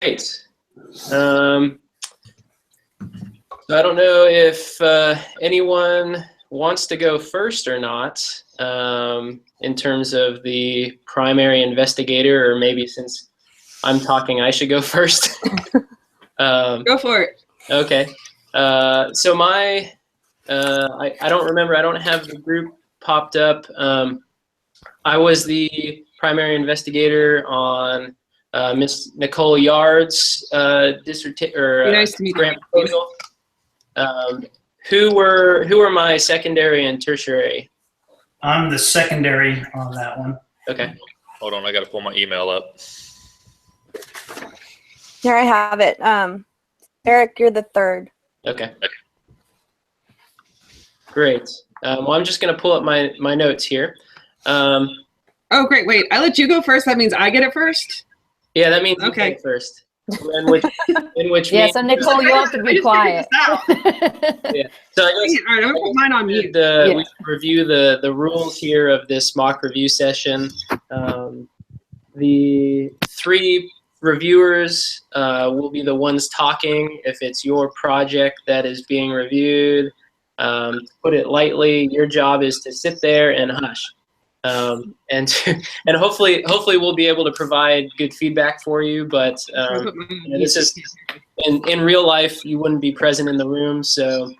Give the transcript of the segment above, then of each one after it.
Great. So I don't know if anyone wants to go first or not in terms of the primary investigator, or maybe since I'm talking, I should go first. Go for it. Okay. So I don't remember. I don't have the group popped up. I was the primary investigator on Miss Nicole Yard's dissertation or Nice to meet grant you. proposal. Who were my secondary and tertiary? I'm the secondary on that one. Okay. Hold on, I got to pull my email up. Here I have it. Eric, you're the third. Okay. Great. Well, I'm just going to pull up my notes here. Oh, great. Wait, I let you go first. That means I get it first? Yeah, that means you Okay. take first. In which Yeah, means, so Nicole, you have to I be just quiet. figured this out. yeah. So I guess All right, I'm going to put mine on mute. we should review the rules here of this mock review session. The three reviewers will be the ones talking if it's your project that is being reviewed. To put it lightly, your job is to sit there and hush. And hopefully we'll be able to provide good feedback for you. But this is in real life, you wouldn't be present in the room, so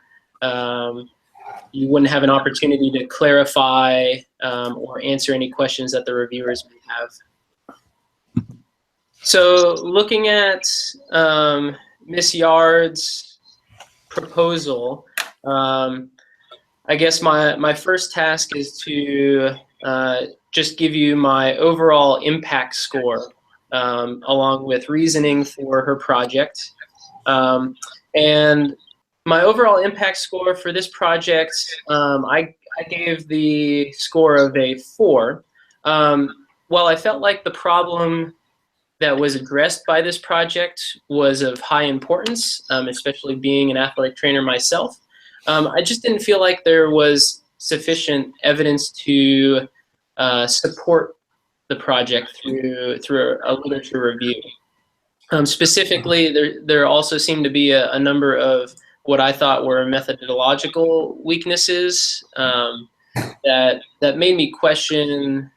you wouldn't have an opportunity to clarify or answer any questions that the reviewers may have. So looking at Miss Yard's proposal, I guess my first task is to just give you my overall impact score along with reasoning for her project. And my overall impact score for this project, I gave the score of a 4. While I felt like the problem that was addressed by this project was of high importance, especially being an athletic trainer myself, I just didn't feel like there was sufficient evidence to support the project through a literature review. Specifically, there also seemed to be a number of what I thought were methodological weaknesses that made me question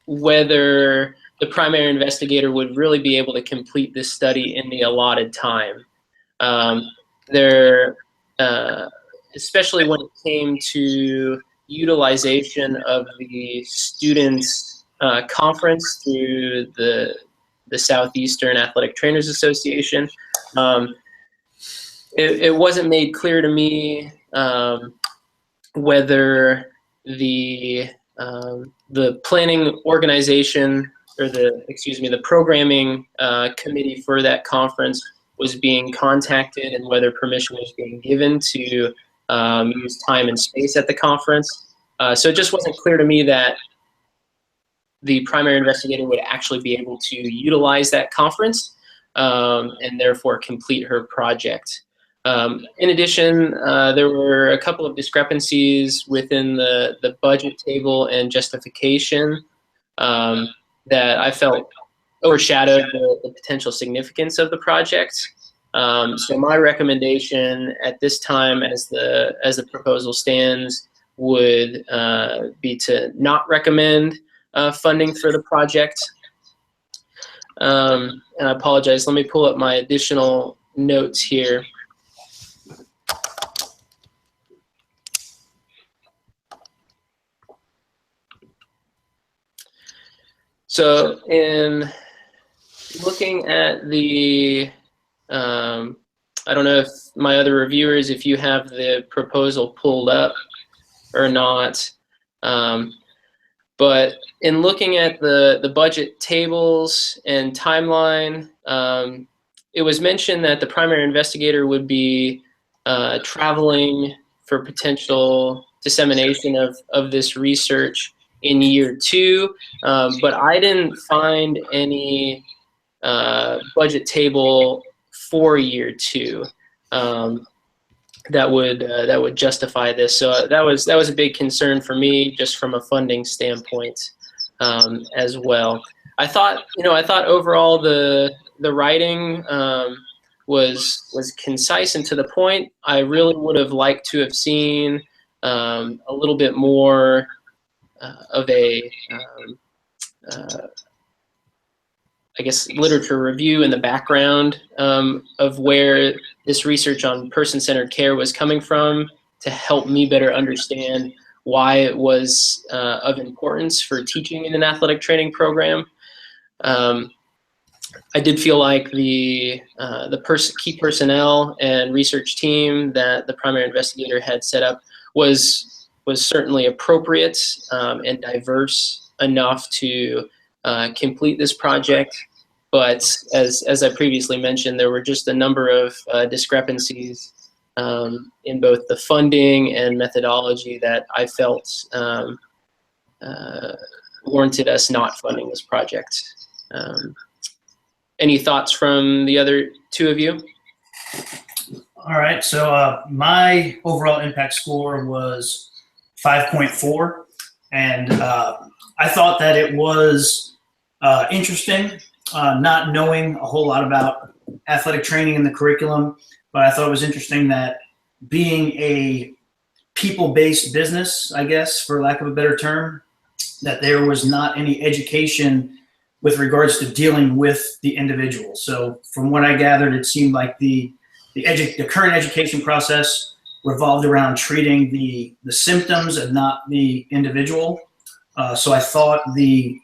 whether the primary investigator would really be able to complete this study in the allotted time. Especially when it came to utilization of the students' conference through the Southeastern Athletic Trainers Association. It wasn't made clear to me whether the planning organization or the programming committee for that conference was being contacted and whether permission was being given to use time and space at the conference. So it just wasn't clear to me that the primary investigator would actually be able to utilize that conference and therefore complete her project. In addition, there were a couple of discrepancies within the budget table and justification that I felt overshadowed the potential significance of the project. So my recommendation at this time, as the proposal stands, would be to not recommend funding for the project. And I apologize. Let me pull up my additional notes here. So in looking at the, I don't know if my other reviewers, if you have the proposal pulled up or not, but in looking at the budget tables and timeline, it was mentioned that the primary investigator would be traveling for potential dissemination of this research in year 2, but I didn't find any budget table for year 2 that would justify this. So that was a big concern for me, just from a funding standpoint as well. I thought overall the the writing was concise and to the point. I really would have liked to have seen a little bit more of a I guess, literature review in the background of where this research on person-centered care was coming from to help me better understand why it was of importance for teaching in an athletic training program. I did feel like the key personnel and research team that the primary investigator had set up was certainly appropriate and diverse enough to complete this project. But as I previously mentioned, there were just a number of discrepancies in both the funding and methodology that I felt warranted us not funding this project. Any thoughts from the other two of you? All right, so my overall impact score was 5.4, and I thought that it was interesting, not knowing a whole lot about athletic training in the curriculum, but I thought it was interesting that being a people-based business, I guess, for lack of a better term, that there was not any education with regards to dealing with the individual. So from what I gathered, it seemed like the current education process revolved around treating the symptoms and not the individual. So I thought the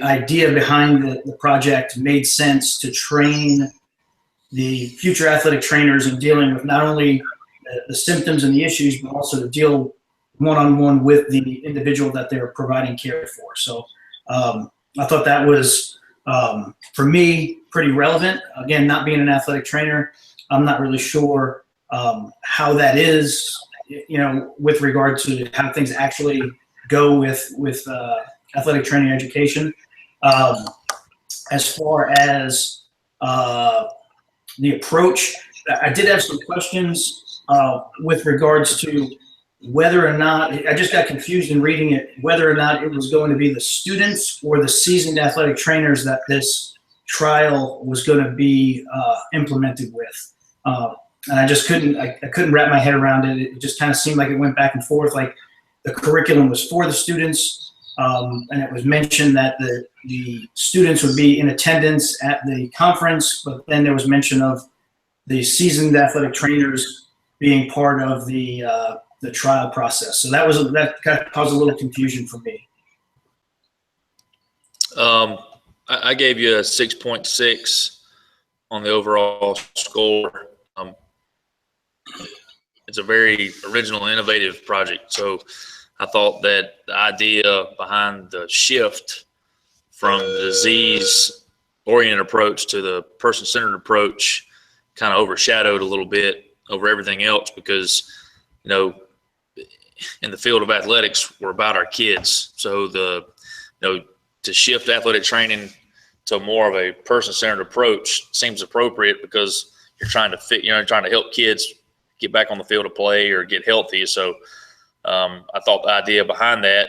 idea behind the project made sense to train the future athletic trainers in dealing with not only the symptoms and the issues, but also to deal one-on-one with the individual that they're providing care for. So I thought that was, for me, pretty relevant. Again, not being an athletic trainer, I'm not really sure how that is, with regard to how things actually go with athletic training education. As far as the approach, I did have some questions with regards to whether or not, I just got confused in reading it, whether or not it was going to be the students or the seasoned athletic trainers that this trial was going to be implemented with. And I just couldn't wrap my head around it. It just kind of seemed like it went back and forth, like the curriculum was for the students, and it was mentioned that the students would be in attendance at the conference, but then there was mention of the seasoned athletic trainers being part of the trial process. So that kind of caused a little confusion for me. I gave you a 6.6 on the overall score. It's a very original, innovative project. So I thought that the idea behind the shift from the disease-oriented approach to the person-centered approach kind of overshadowed a little bit over everything else because, in the field of athletics, we're about our kids. So to shift athletic training to more of a person-centered approach seems appropriate because you're trying to help kids get back on the field of play or get healthy. So I thought the idea behind that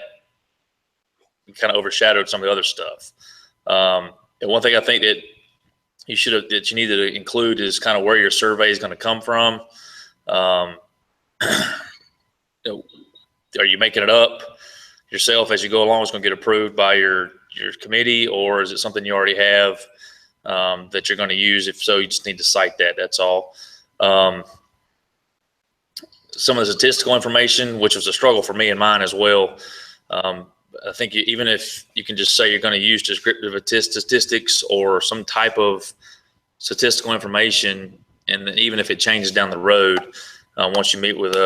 kind of overshadowed some of the other stuff. And one thing I think that you need to include is kind of where your survey is going to come from. Are you making it up yourself as you go along? It's going to get approved by your committee, or is it something you already have that you're going to use? If so, you just need to cite that. That's all. Some of the statistical information, which was a struggle for me and mine as well. I think even if you can just say you're going to use descriptive statistics or some type of statistical information, and even if it changes down the road, once you meet with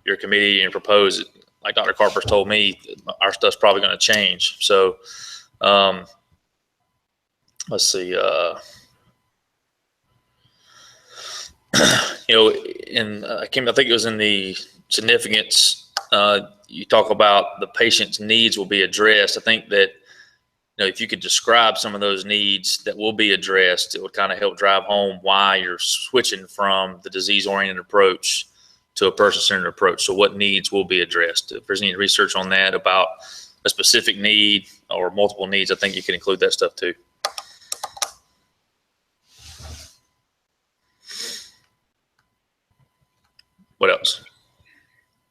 your committee and propose it, like Dr. Carper's told me, our stuff's probably going to change. So let's see. I think it was in the significance. You talk about the patient's needs will be addressed. I think that if you could describe some of those needs that will be addressed, it would kind of help drive home why you're switching from the disease-oriented approach to a person-centered approach. So what needs will be addressed? If there's any research on that about a specific need or multiple needs, I think you can include that stuff too.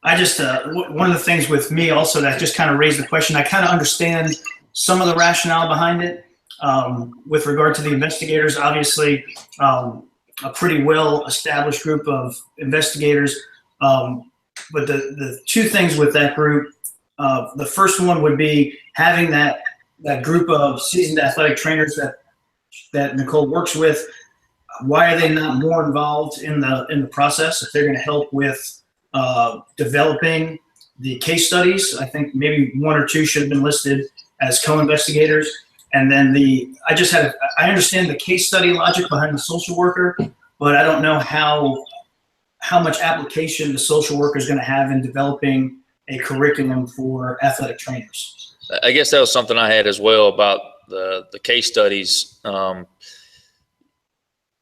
I just one of the things with me also that just kind of raised the question. I kind of understand some of the rationale behind it with regard to the investigators. Obviously, a pretty well established group of investigators. But the two things with that group, the first one would be having that group of seasoned athletic trainers that Nicole works with. Why are they not more involved in the process? If they're going to help with developing the case studies, I think maybe one or two should have been listed as co-investigators. And then I understand the case study logic behind the social worker, but I don't know how much application the social worker is going to have in developing a curriculum for athletic trainers. I guess that was something I had as well about the case studies.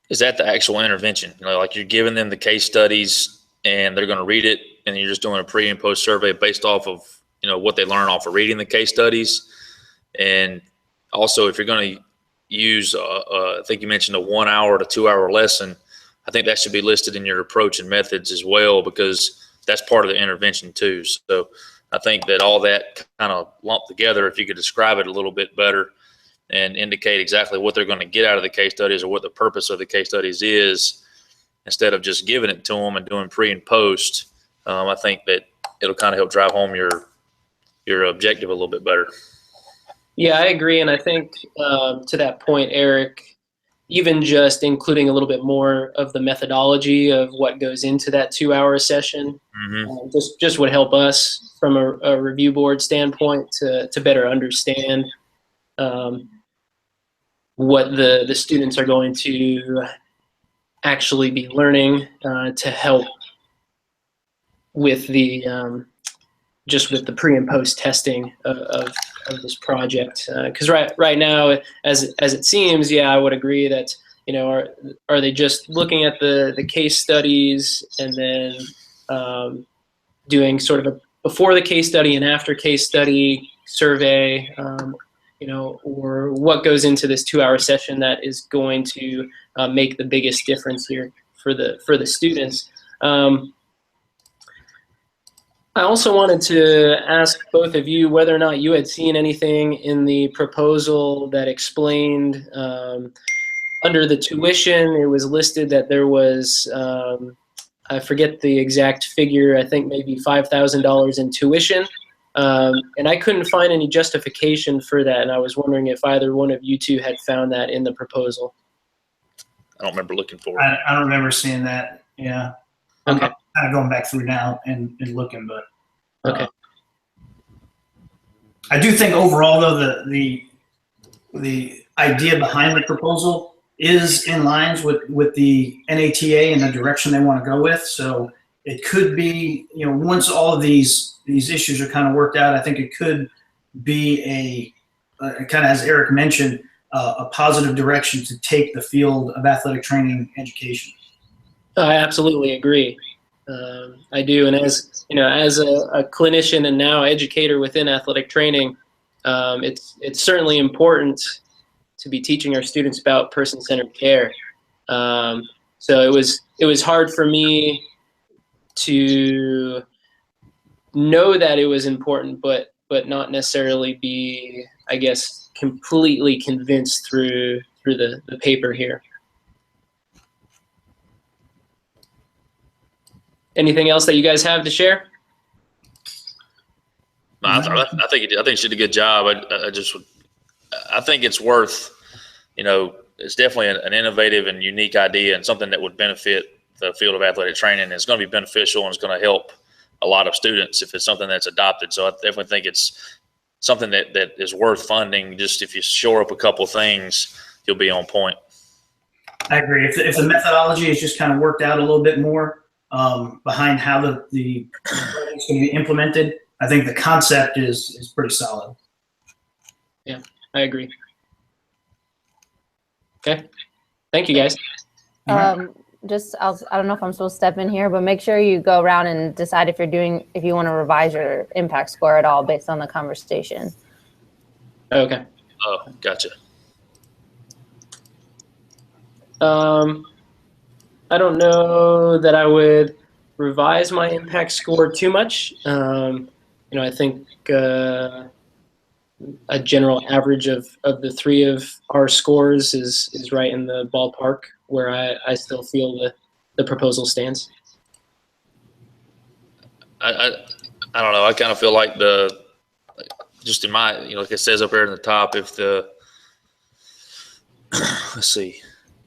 Is that the actual intervention? Like you're giving them the case studies and they're going to read it, and you're just doing a pre and post survey based off of what they learn off of reading the case studies. And also, if you're going to use, I think you mentioned a 1 hour to 2 hour lesson, I think that should be listed in your approach and methods as well, because that's part of the intervention too. So I think that all that kind of lumped together, if you could describe it a little bit better and indicate exactly what they're going to get out of the case studies or what the purpose of the case studies is, instead of just giving it to them and doing pre and post, I think that it'll kind of help drive home your objective a little bit better. Yeah, I agree. And I think to that point, Eric, even just including a little bit more of the methodology of what goes into that 2 hour session, just would help us from a review board standpoint to better understand what the students are going to actually be learning to help with the just with the pre and post testing of this project. Because right now, as it seems, yeah, I would agree that are they just looking at the case studies and then doing sort of a before the case study and after case study survey, or what goes into this 2 hour session that is going to make the biggest difference here for the students. I also wanted to ask both of you whether or not you had seen anything in the proposal that explained under the tuition, it was listed that there was, I forget the exact figure, I think maybe $5,000 in tuition. And I couldn't find any justification for that. And I was wondering if either one of you two had found that in the proposal. I don't remember looking for it. I don't remember seeing that. Yeah. Okay. I'm kind of going back through now and looking, but Okay. I do think overall, though, the idea behind the proposal is in lines with the NATA and the direction they want to go with. So it could be, once all of these issues are kind of worked out, I think it could be a kind of, as Eric mentioned, a positive direction to take the field of athletic training education. I absolutely agree. I do, and as a clinician and now educator within athletic training, it's certainly important to be teaching our students about person-centered care. So it was hard for me to know that it was important, but not necessarily be, I guess, completely convinced through the paper here. Anything else that you guys have to share? No, I think you did a good job. I think it's worth, it's definitely an innovative and unique idea and something that would benefit the field of athletic training. It's going to be beneficial and it's going to help a lot of students if it's something that's adopted. So I definitely think it's something that is worth funding. Just if you shore up a couple things, you'll be on point. I agree. If the methodology is just kind of worked out a little bit more behind how the it's going to be implemented, I think the concept is pretty solid. Yeah, I agree. Okay. Thank you, guys. I don't know if I'm supposed to step in here, but make sure you go around and decide if you want to revise your impact score at all based on the conversation. Okay. Oh, gotcha. I don't know that I would revise my impact score too much. I think a general average of the three of our scores is right in the ballpark where I still feel the proposal stands. I don't know. I kind of feel like just in my, like it says up there in the top, if the, let's see,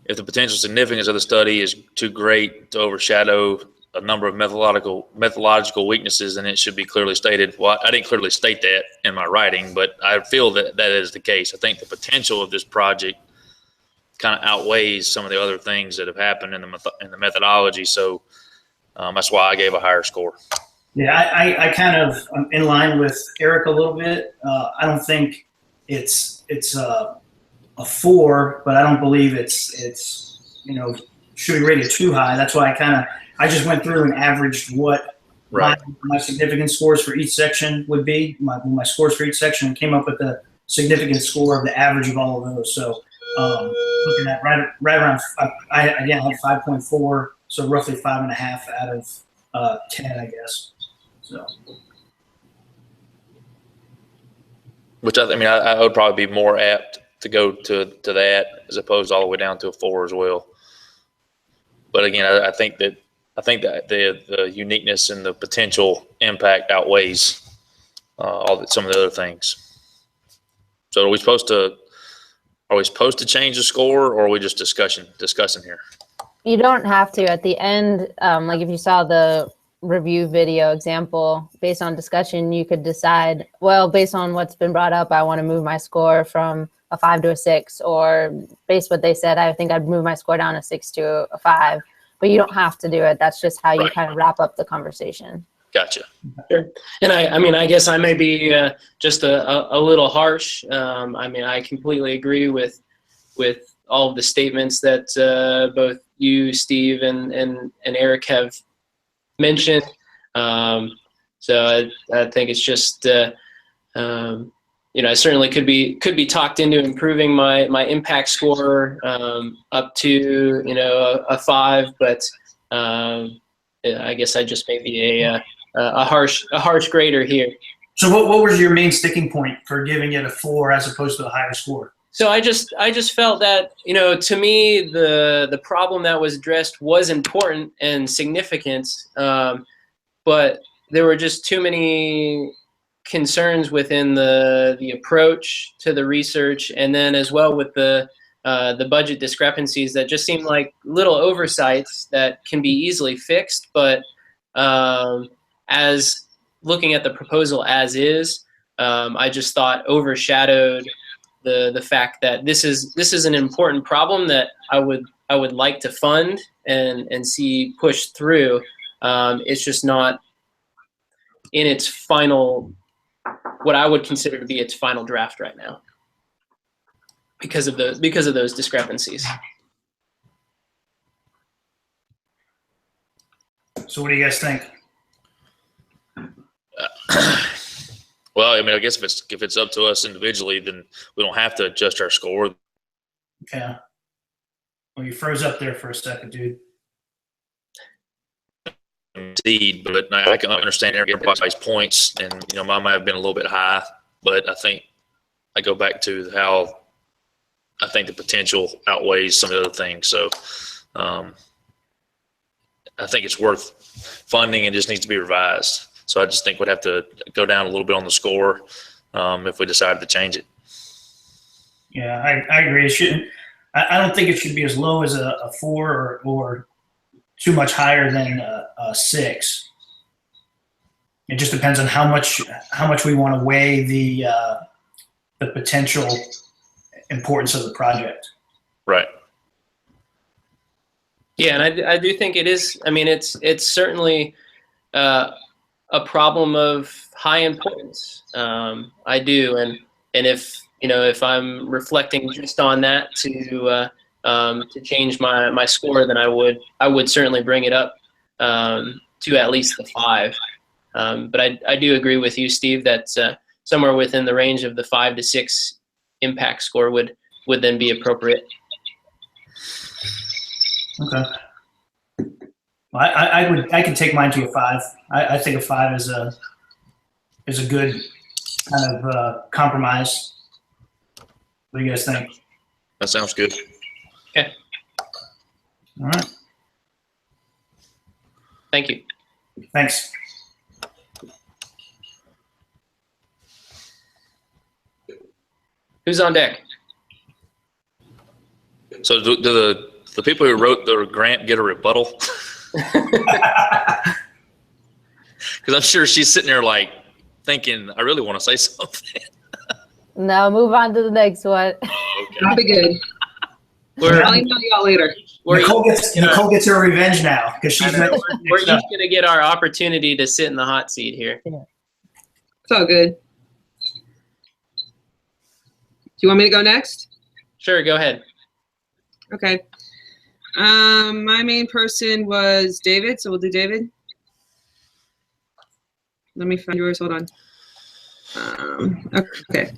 if the potential significance of the study is too great to overshadow a number of methodological weaknesses, then it should be clearly stated. Well, I didn't clearly state that in my writing, but I feel that is the case. I think the potential of this project kind of outweighs some of the other things that have happened in the methodology. So that's why I gave a higher score. Yeah, I kind of I'm in line with Eric a little bit. I don't think it's a 4, but I don't believe it's should be rated too high. That's why I just went through and averaged what Right. my significant scores for each section would be, my scores for each section, and came up with the significant score of the average of all of those. So looking at right around, I had 5.4, so roughly 5.5 out of 10, I guess. So. Which I would probably be more apt to go to that as opposed all the way down to a 4 as well. But again, I think that the uniqueness and the potential impact outweighs some of the other things. So are we supposed to change the score, or are we just discussing here? You don't have to at the end. Like if you saw the review video example, based on discussion, you could decide, well, based on what's been brought up, I want to move my score from a 5 to a 6, or based what they said, I think I'd move my score down a 6 to a 5. But you don't have to do it. That's just how you Right. kind of wrap up the conversation. Gotcha. Sure. And I guess I may be just a little harsh. I completely agree with all of the statements that both you, Steve, and Eric have mentioned. So I think it's just I certainly could be talked into improving my impact score up to a 5, but I guess I just may be a harsh grader here. So what was your main sticking point for giving it a 4 as opposed to a higher score? So I just felt that to me the problem that was addressed was important and significant, but there were just too many concerns within the approach to the research, and then as well with the budget discrepancies that just seemed like little oversights that can be easily fixed. But as looking at the proposal as is, I just thought overshadowed the fact that this is an important problem that I would like to fund and see pushed through. It's just not in its final, what I would consider to be its final draft right now, because of those discrepancies. So what do you guys think? Well, I guess if it's up to us individually, then we don't have to adjust our score. Okay. Well, you froze up there for a second, dude. Indeed, but I can understand everybody's points, and mine might have been a little bit high, but I think I go back to how I think the potential outweighs some of the other things. So I think it's worth funding and just needs to be revised. So I just think we'd have to go down a little bit on the score if we decided to change it. Yeah, I agree. It shouldn't. I don't think it should be as low as a 4 or too much higher than a 6. It just depends on how much we want to weigh the potential importance of the project. Right. Yeah, and I do think it is. It's certainly a problem of high importance. I do, and if I'm reflecting just on that to change my score, then I would certainly bring it up to at least the 5. But I do agree with you, Steve, that somewhere within the range of the 5 to 6 impact score would then be appropriate. Okay. Well, I can take mine to a 5. I think a 5 is a good kind of compromise. What do you guys think? That sounds good. All right. Thank you. Thanks. Who's on deck? So do the people who wrote the grant get a rebuttal? Because I'm sure she's sitting there like thinking, I really want to say something. No, move on to the next one. That'll be good. I'll email y'all later. Nicole gets her revenge now because she's we're each going to get our opportunity to sit in the hot seat here. It's all good. Do you want me to go next? Sure, go ahead. Okay. My main person was David, so we'll do David. Let me find yours. Hold on. Okay.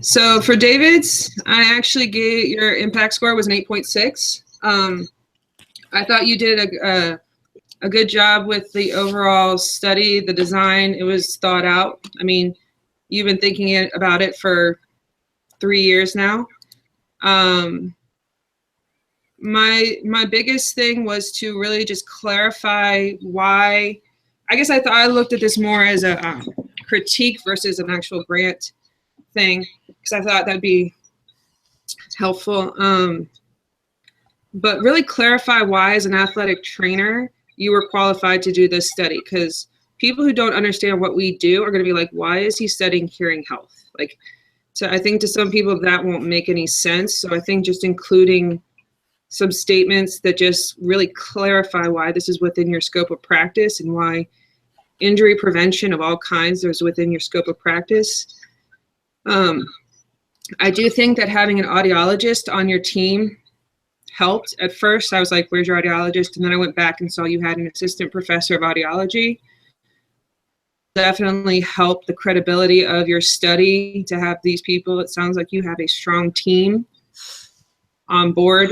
So for David's, I actually gave your impact score was an 8.6. I thought you did a good job with the overall study, the design. It was thought out. I mean, you've been thinking about it for 3 years now. My biggest thing was to really just clarify why. I guess I looked at this more as a critique versus an actual grant thing, because I thought that'd be helpful. But really clarify why, as an athletic trainer, you were qualified to do this study, because people who don't understand what we do are going to be like, why is he studying hearing health? Like, so I think to some people that won't make any sense. So I think just including some statements that just really clarify why this is within your scope of practice and why injury prevention of all kinds is within your scope of practice. I do think that having an audiologist on your team helped. At first, I was like, where's your audiologist? And then I went back and saw you had an assistant professor of audiology. Definitely helped the credibility of your study to have these people. It sounds like you have a strong team on board.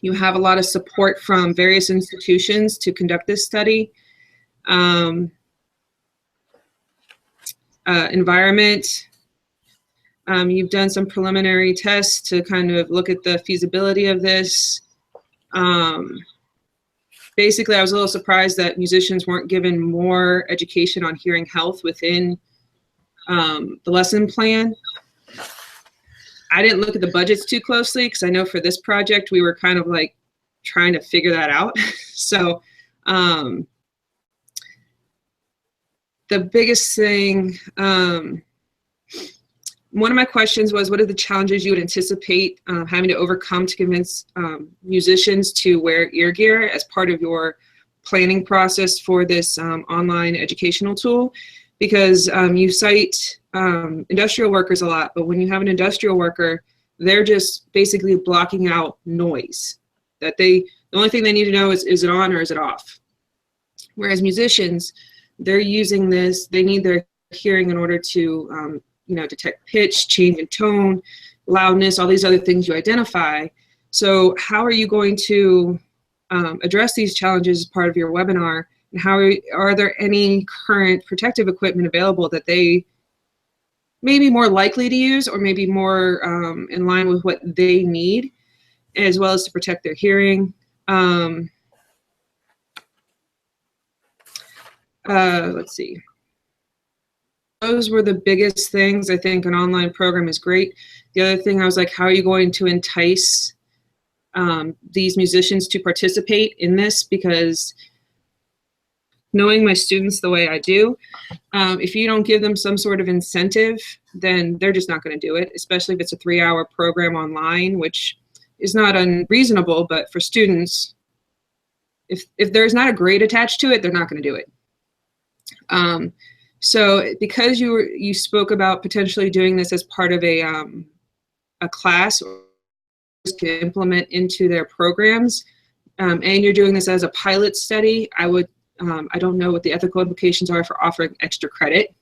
You have a lot of support from various institutions to conduct this study. Environment. You've done some preliminary tests to kind of look at the feasibility of this. Basically, I was a little surprised that musicians weren't given more education on hearing health within the lesson plan. I didn't look at the budgets too closely because I know for this project, we were kind of like trying to figure that out. So the biggest thing, one of my questions was, what are the challenges you would anticipate having to overcome to convince musicians to wear ear gear as part of your planning process for this online educational tool? Because you cite industrial workers a lot, but when you have an industrial worker, they're just basically blocking out noise. That the only thing they need to know is it on or is it off? Whereas musicians, they're using this, they need their hearing in order to detect pitch, change in tone, loudness, all these other things you identify. So how are you going to address these challenges as part of your webinar? And how are there any current protective equipment available that they may be more likely to use or maybe more in line with what they need, as well as to protect their hearing? Let's see. Those were the biggest things. I think an online program is great. The other thing, I was like, how are you going to entice these musicians to participate in this? Because knowing my students the way I do, if you don't give them some sort of incentive, then they're just not going to do it, especially if it's a 3-hour program online, which is not unreasonable, but for students, if there's not a grade attached to it, they're not going to do it. So because you spoke about potentially doing this as part of a class or to implement into their programs, and you're doing this as a pilot study, I don't know what the ethical implications are for offering extra credit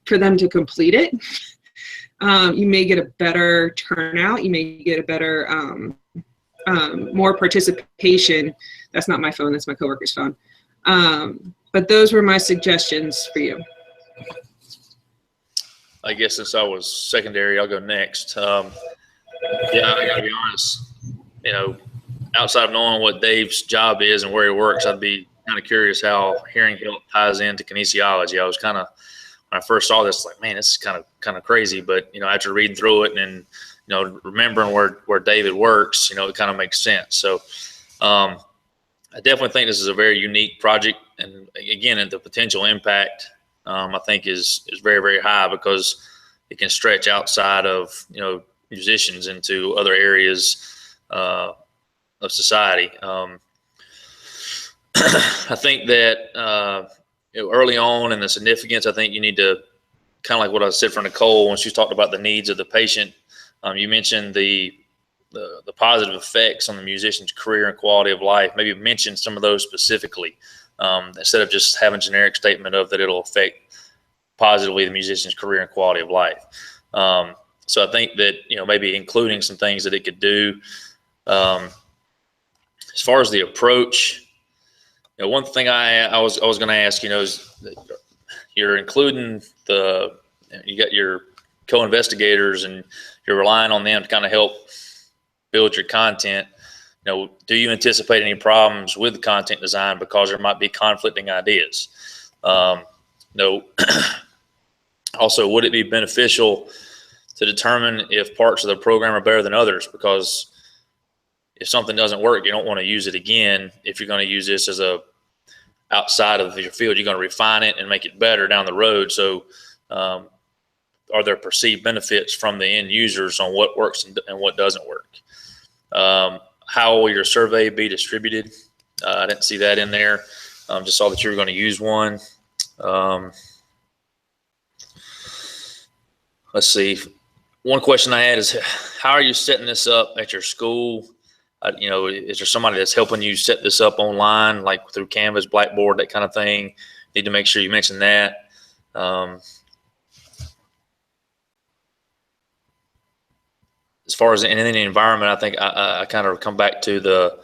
for them to complete it. You may get a better turnout. You may get a better more participation. That's not my phone, that's my coworker's phone. But those were my suggestions for you. I guess since I was secondary, I'll go next. Yeah, I gotta be honest. You know, outside of knowing what Dave's job is and where he works, I'd be kind of curious how hearing health ties into kinesiology. I was kind of, when I first saw this, like, man, this is kind of crazy. But you know, after reading through it and you know, remembering where David works, you know, it kind of makes sense. So, I definitely think this is a very unique project, and again, the potential impact, I think is very, very high because it can stretch outside of, you know, musicians into other areas of society. I think that you know, early on in the significance, I think you need to kind of like what I said for Nicole when she talked about the needs of the patient. You mentioned the positive effects on the musician's career and quality of life. Maybe mention some of those specifically instead of just having a generic statement of that it'll affect positively the musician's career and quality of life. So I think that, you know, maybe including some things that it could do. As far as the approach, you know, one thing I was going to ask, you know, is that you're including you got your co-investigators and you're relying on them to kind of help build your content. You know, do you anticipate any problems with the content design because there might be conflicting ideas? No. Also, would it be beneficial to determine if parts of the program are better than others? Because if something doesn't work, you don't want to use it again. If you're going to use this as a outside of your field, you're going to refine it and make it better down the road. So, are there perceived benefits from the end users on what works and what doesn't work? How will your survey be distributed? I didn't see that in there. Just saw that you were going to use one. Let's see. One question I had is, how are you setting this up at your school? You know, is there somebody that's helping you set this up online, like through Canvas, Blackboard, that kind of thing? Need to make sure you mention that. As far as in the environment, I think I kind of come back to the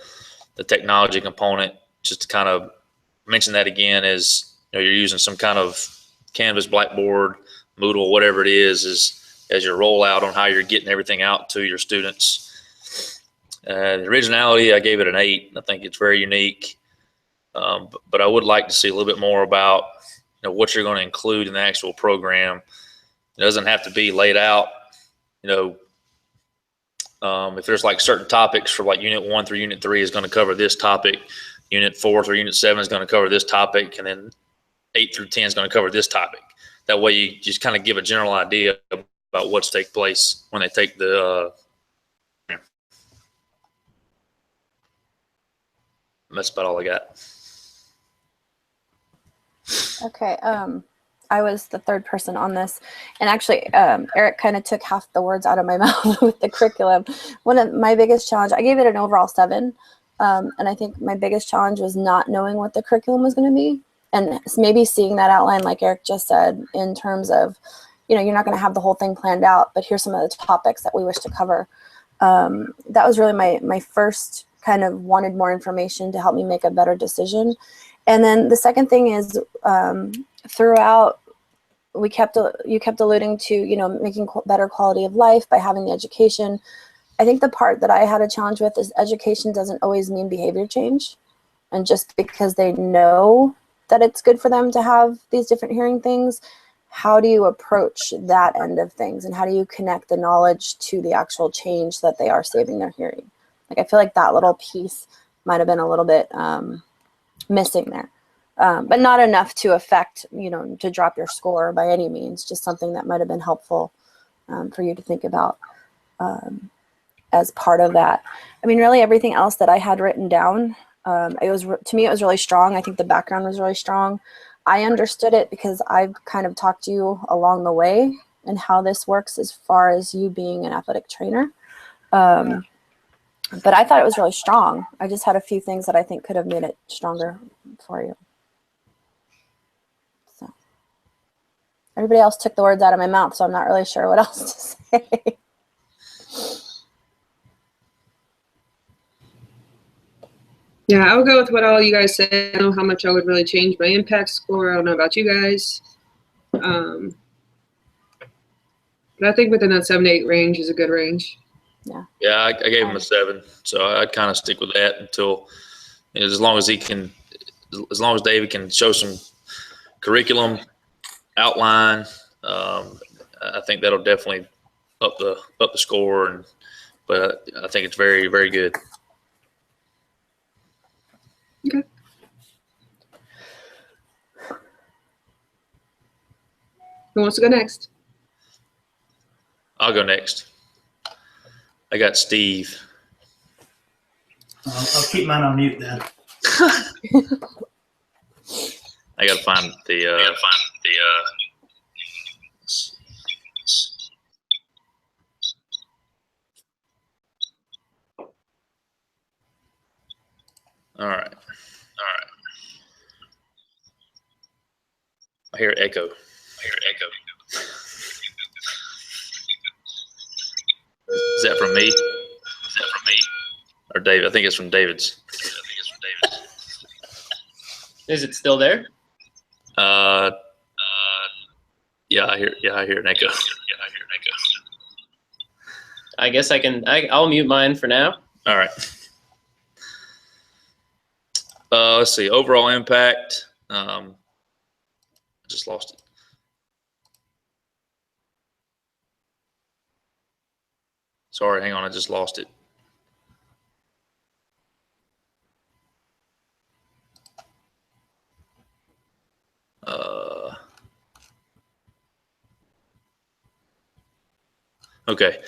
technology component, just to kind of mention that again, is, you know, you're using some kind of Canvas, Blackboard, Moodle, whatever it is as your rollout on how you're getting everything out to your students. The originality, I gave it an 8. I think it's very unique, but I would like to see a little bit more about, you know, what you're going to include in the actual program. It doesn't have to be laid out, you know. If there's like certain topics for like Unit 1 through Unit 3 is going to cover this topic, Unit 4 through Unit 7 is going to cover this topic, and then 8 through 10 is going to cover this topic. That way you just kind of give a general idea about what's take place when they take the that's about all I got. Okay. I was the third person on this, and actually Eric kind of took half the words out of my mouth with the curriculum. One of my biggest challenge, I gave it an overall 7, and I think my biggest challenge was not knowing what the curriculum was going to be, and maybe seeing that outline, like Eric just said, in terms of, you know, you're not going to have the whole thing planned out, but here's some of the topics that we wish to cover. That was really my first kind of wanted more information to help me make a better decision. And then the second thing is, throughout, you kept alluding to, you know, making better quality of life by having the education. I think the part that I had a challenge with is education doesn't always mean behavior change. And just because they know that it's good for them to have these different hearing things, how do you approach that end of things? And how do you connect the knowledge to the actual change that they are saving their hearing? Like, I feel like that little piece might have been a little bit missing there. But not enough to affect, you know, to drop your score by any means, just something that might have been helpful for you to think about as part of that. I mean, really everything else that I had written down, to me, it was really strong. I think the background was really strong. I understood it because I've kind of talked to you along the way and how this works as far as you being an athletic trainer. But I thought it was really strong. I just had a few things that I think could have made it stronger for you. So everybody else took the words out of my mouth, so I'm not really sure what else to say. Yeah, I'll go with what all you guys said. I don't know how much I would really change my impact score. I don't know about you guys. But I think within that 7 to 8 range is a good range. Yeah, I gave him a 7, so I'd kind of stick with that until, as long as David can show some curriculum outline. I think that'll definitely up the score, but I think it's very, very good. Okay. Who wants to go next? I'll go next. I got Steve. I'll keep mine on mute then. I got to find the. All right. I hear echo. Is that from me? Or David? I think it's from David's. Is it still there? Yeah, I hear an echo. I guess I'll mute mine for now. All right. Let's see. Overall impact. I just lost it. Sorry, hang on. I just lost it. Okay.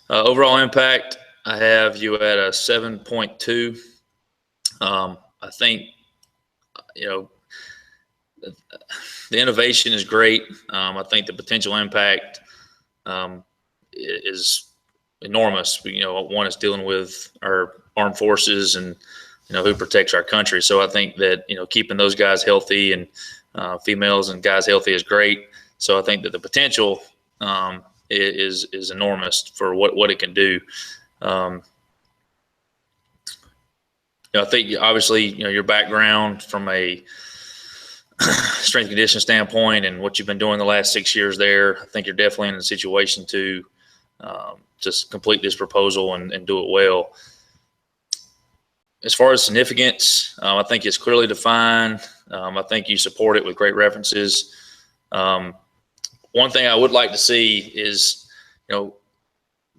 Overall impact, I have you at a 7.2. I think, the innovation is great. I think the potential impact is enormous. One is dealing with our armed forces and, who protects our country. So I think that, keeping those guys healthy and females and guys healthy is great. So I think that the potential is enormous for what it can do. I think obviously, your background from a strength conditioning standpoint and what you've been doing the last 6 years there, I think you're definitely in a situation to just complete this proposal and do it well. As far as significance, I think it's clearly defined. I think you support it with great references. One thing I would like to see is,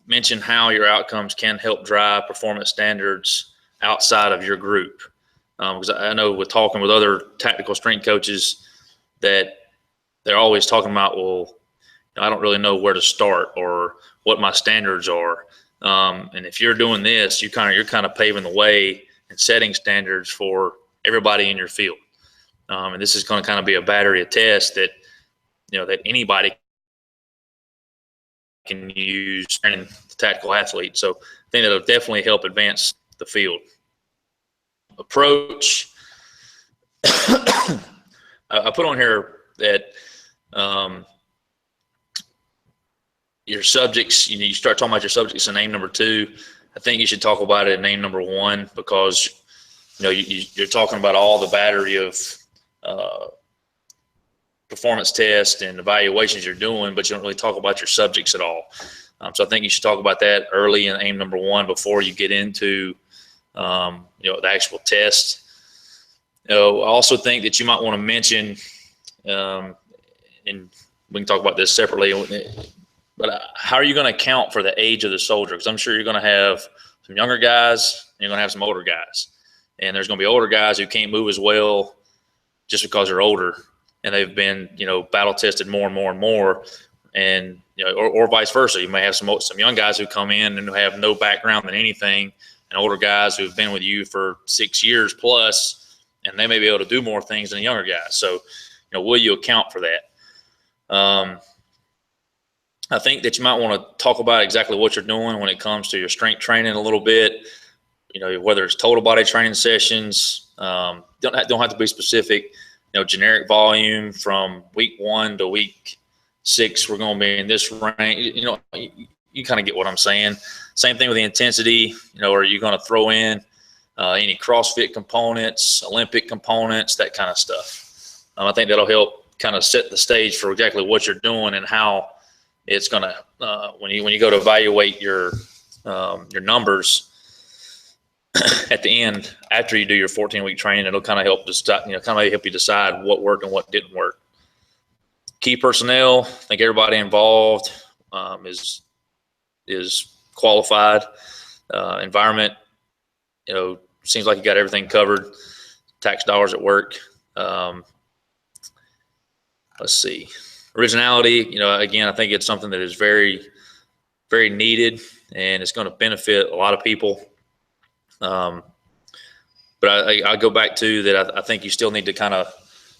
mention how your outcomes can help drive performance standards outside of your group. Because I know with talking with other tactical strength coaches that they're always talking about, well, I don't really know where to start or what my standards are. And if you're doing this, you're kind of paving the way and setting standards for everybody in your field. And this is going to kind of be a battery of tests that, that anybody can use training the tactical athlete. So I think that'll definitely help advance the field. Approach. I put on here that your subjects, you start talking about your subjects in name number 2. I think you should talk about it in name number 1 because, you're talking about all the battery of performance tests and evaluations you're doing, but you don't really talk about your subjects at all. So I think you should talk about that early in aim number 1 before you get into, the actual test. I also think that you might want to mention, and we can talk about this separately, but how are you going to account for the age of the soldier? Because I'm sure you're going to have some younger guys and you're going to have some older guys. And there's going to be older guys who can't move as well just because they're older and they've been, battle tested more and more and more. And, or vice versa. You may have some young guys who come in and who have no background in anything, and older guys who've been with you for 6 years plus, and they may be able to do more things than the younger guys. So, will you account for that? I think that you might want to talk about exactly what you're doing when it comes to your strength training a little bit. Whether it's total body training sessions, don't have to be specific. Generic volume from week 1 to week 6, we're going to be in this range. You kind of get what I'm saying. Same thing with the intensity. Are you going to throw in any CrossFit components, Olympic components, that kind of stuff. I think that'll help kind of set the stage for exactly what you're doing and how it's going to, when you go to evaluate your numbers at the end, after you do your 14-week training, it'll kind of help help you decide what worked and what didn't work. Key personnel, I think everybody involved is qualified. Environment, seems like you got everything covered. Tax dollars at work. Let's see. Originality, again, I think it's something that is very, very needed, and it's going to benefit a lot of people. But I go back to that. I think you still need to kind of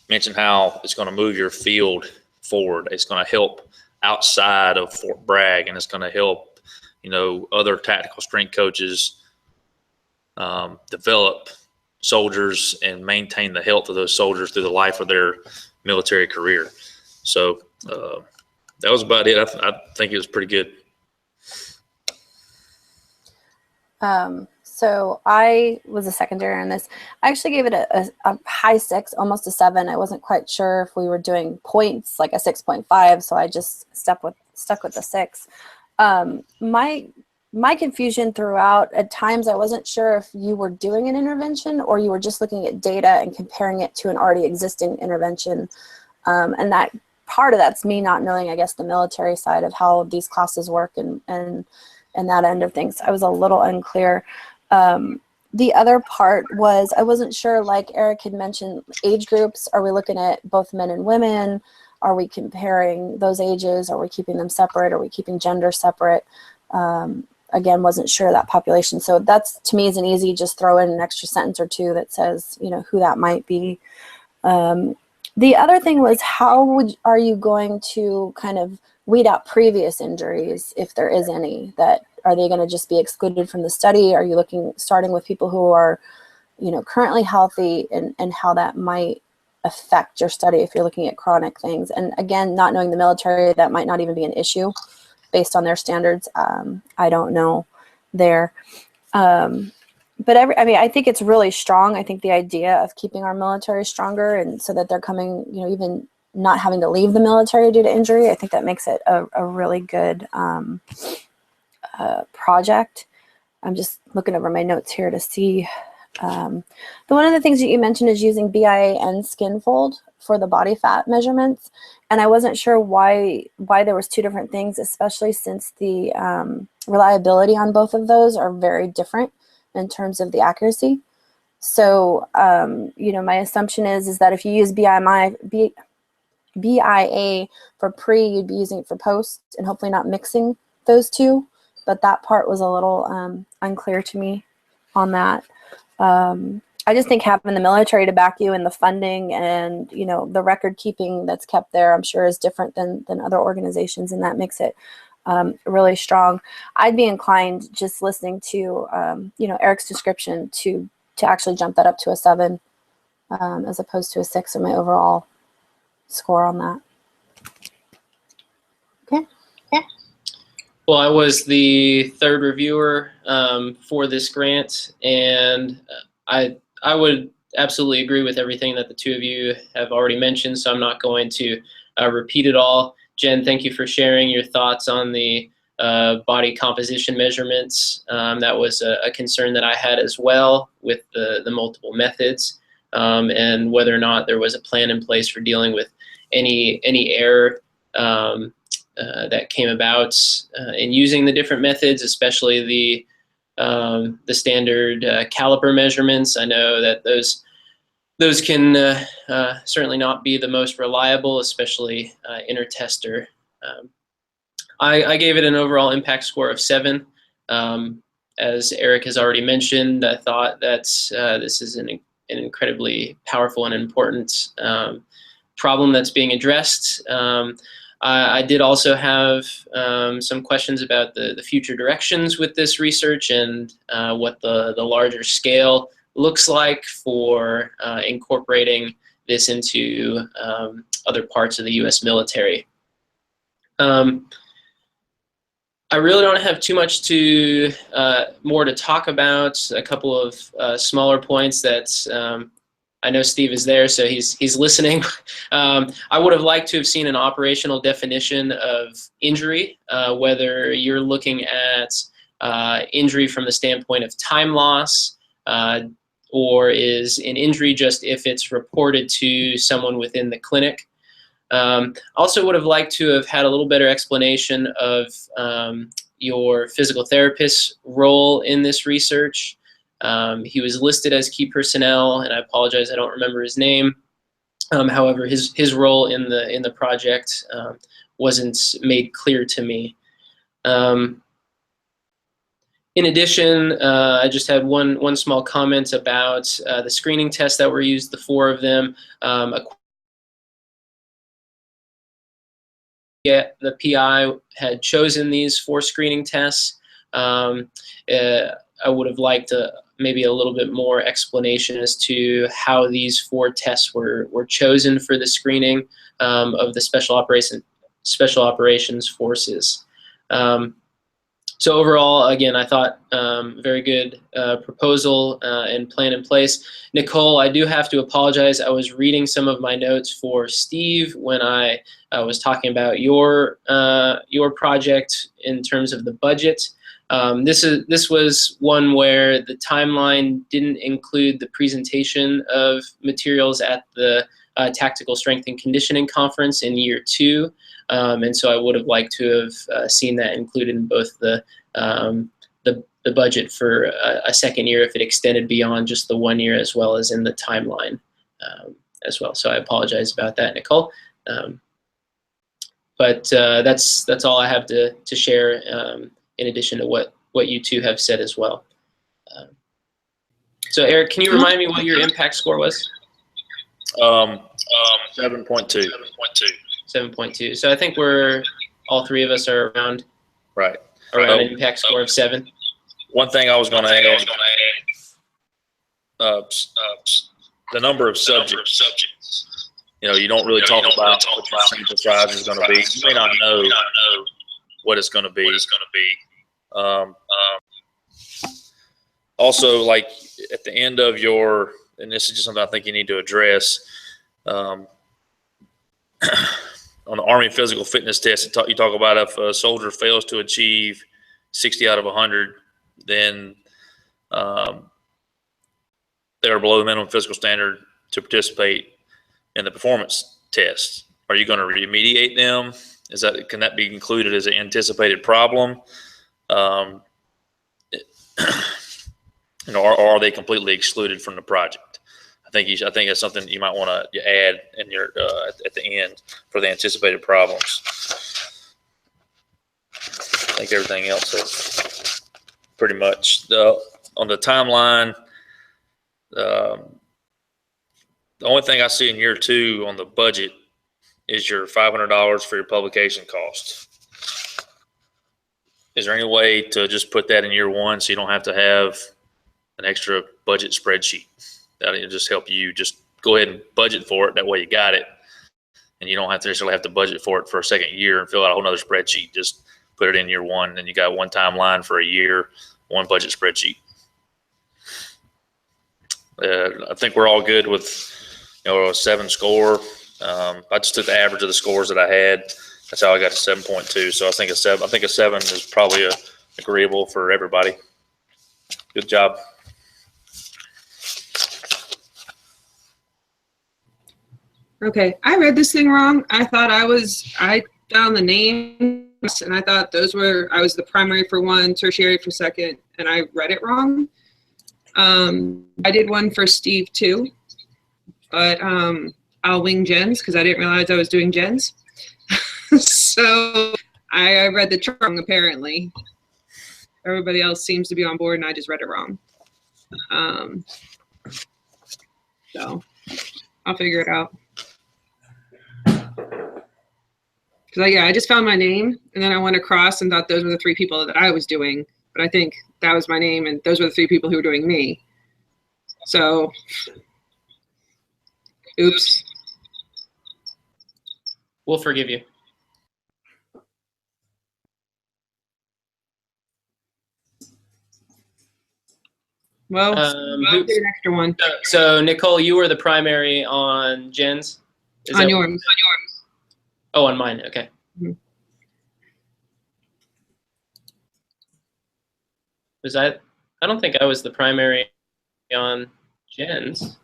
mention how it's going to move your field forward. It's going to help outside of Fort Bragg, and it's going to help, other tactical strength coaches develop soldiers and maintain the health of those soldiers through the life of their military career. So that was about it. I think it was pretty good. So I was a secondary on this. I actually gave it a high 6, almost a 7. I wasn't quite sure if we were doing points, like a 6.5, so I just stuck with the 6. My confusion throughout, at times I wasn't sure if you were doing an intervention or you were just looking at data and comparing it to an already existing intervention. And that part of that's me not knowing, I guess, the military side of how these classes work and that end of things. I was a little unclear. The other part was I wasn't sure, like Eric had mentioned, age groups. Are we looking at both men and women? Are we comparing those ages? Are we keeping them separate? Are we keeping gender separate? Again, wasn't sure that population. So that's, to me, is an easy, just throw in an extra sentence or two that says, who that might be. The other thing was, are you going to kind of weed out previous injuries, if there is any? Are they going to just be excluded from the study? Are you starting with people who are, currently healthy, and how that might affect your study if you're looking at chronic things? And again, not knowing the military, that might not even be an issue based on their standards. I don't know there. But I think it's really strong. I think the idea of keeping our military stronger, and so that they're coming, even not having to leave the military due to injury, I think that makes it a really good project. I'm just looking over my notes here to see. One of the things that you mentioned is using BIA and Skinfold for the body fat measurements. And I wasn't sure why there was 2 different things, especially since the reliability on both of those are very different in terms of the accuracy. So, my assumption is that if you use BIA for pre, you'd be using it for post, and hopefully not mixing those 2. But that part was a little unclear to me on that. I just think having the military to back you and the funding and, the record keeping that's kept there, I'm sure is different than other organizations, and that makes it really strong. I'd be inclined, just listening to, Eric's description, to actually jump that up to a 7 as opposed to a 6 in my overall score on that. Okay. Well, I was the 3rd reviewer for this grant, and I would absolutely agree with everything that the 2 of you have already mentioned, so I'm not going to repeat it all. Jen, thank you for sharing your thoughts on the body composition measurements. That was a concern that I had as well, with the multiple methods, and whether or not there was a plan in place for dealing with any error that came about in using the different methods, especially the standard caliper measurements. I know that those can certainly not be the most reliable, especially intertester. I gave it an overall impact score of 7. As Eric has already mentioned, I thought that this is an incredibly powerful and important problem that's being addressed. I did also have some questions about the future directions with this research, and what the larger scale looks like for incorporating this into other parts of the U.S. military. I really don't have too much to more to talk about. A couple of smaller points that I know Steve is there, so he's listening. I would have liked to have seen an operational definition of injury, whether you're looking at injury from the standpoint of time loss, or is an injury just if it's reported to someone within the clinic. Also would have liked to have had a little better explanation of your physical therapist's role in this research. He was listed as key personnel, and I apologize, I don't remember his name. However, his role in the project wasn't made clear to me. In addition, I just had one small comment about the screening tests that were used, the 4 of them. The PI had chosen these 4 screening tests. I would have liked maybe a little bit more explanation as to how these 4 tests were chosen for the screening of the special operations forces. So overall, again, I thought very good proposal and plan in place. Nicole, I do have to apologize. I was reading some of my notes for Steve when I was talking about your project in terms of the budget. This was one where the timeline didn't include the presentation of materials at the Tactical Strength and Conditioning Conference in year 2. And so I would have liked to have seen that included in both the budget for a second year if it extended beyond just the 1 year, as well as in the timeline as well. So I apologize about that, Nicole. But that's all I have to share in addition to what you two have said as well. So Eric, can you remind me what your impact score was? 7.2. 7.2. So I think all 3 of us are around Right. an impact score of 7. One thing I was going to add, the number of subjects. You don't really talk about what your sample size is going to be. You may not know what it's going to be. Also, like at the end of and this is just something I think you need to address, on the Army physical fitness test, you talk about if a soldier fails to achieve 60 out of 100, then they're below the minimum physical standard to participate in the performance test. Are you going to remediate them? Can that be included as an anticipated problem? Or are they completely excluded from the project? I think that's something you might want to add in your at the end for the anticipated problems. I think everything else is pretty much on the timeline. The only thing I see in year 2 on the budget is your $500 for your publication cost. Is there any way to just put that in year 1 so you don't have to have an extra budget spreadsheet? That'll just help you just go ahead and budget for it. That way you got it, and you don't necessarily have to budget for it for a second year and fill out a whole nother spreadsheet. Just put it in year 1, and you got one timeline for a year, one budget spreadsheet. I think we're all good with a 7 score. I just took the average of the scores that I had. That's how I got to 7.2. So I think a 7 is probably agreeable for everybody. Good job. Okay, I read this thing wrong. I thought I found the names and I thought I was the primary for 1, tertiary for 2nd, and I read it wrong. I did one for Steve too, but I'll wing Jen's because I didn't realize I was doing Jen's. So I read the chart wrong apparently. Everybody else seems to be on board and I just read it wrong. So I'll figure it out. Because I just found my name and then I went across and thought those were the 3 people that I was doing. But I think that was my name and those were the 3 people who were doing me. So, oops. We'll forgive you. Well, Who- get an extra one so Nicole, you were the primary on Jen's? Is on that- yours. Oh, on mine. Okay. Mhm. Was I don't think I was the primary on Jen's.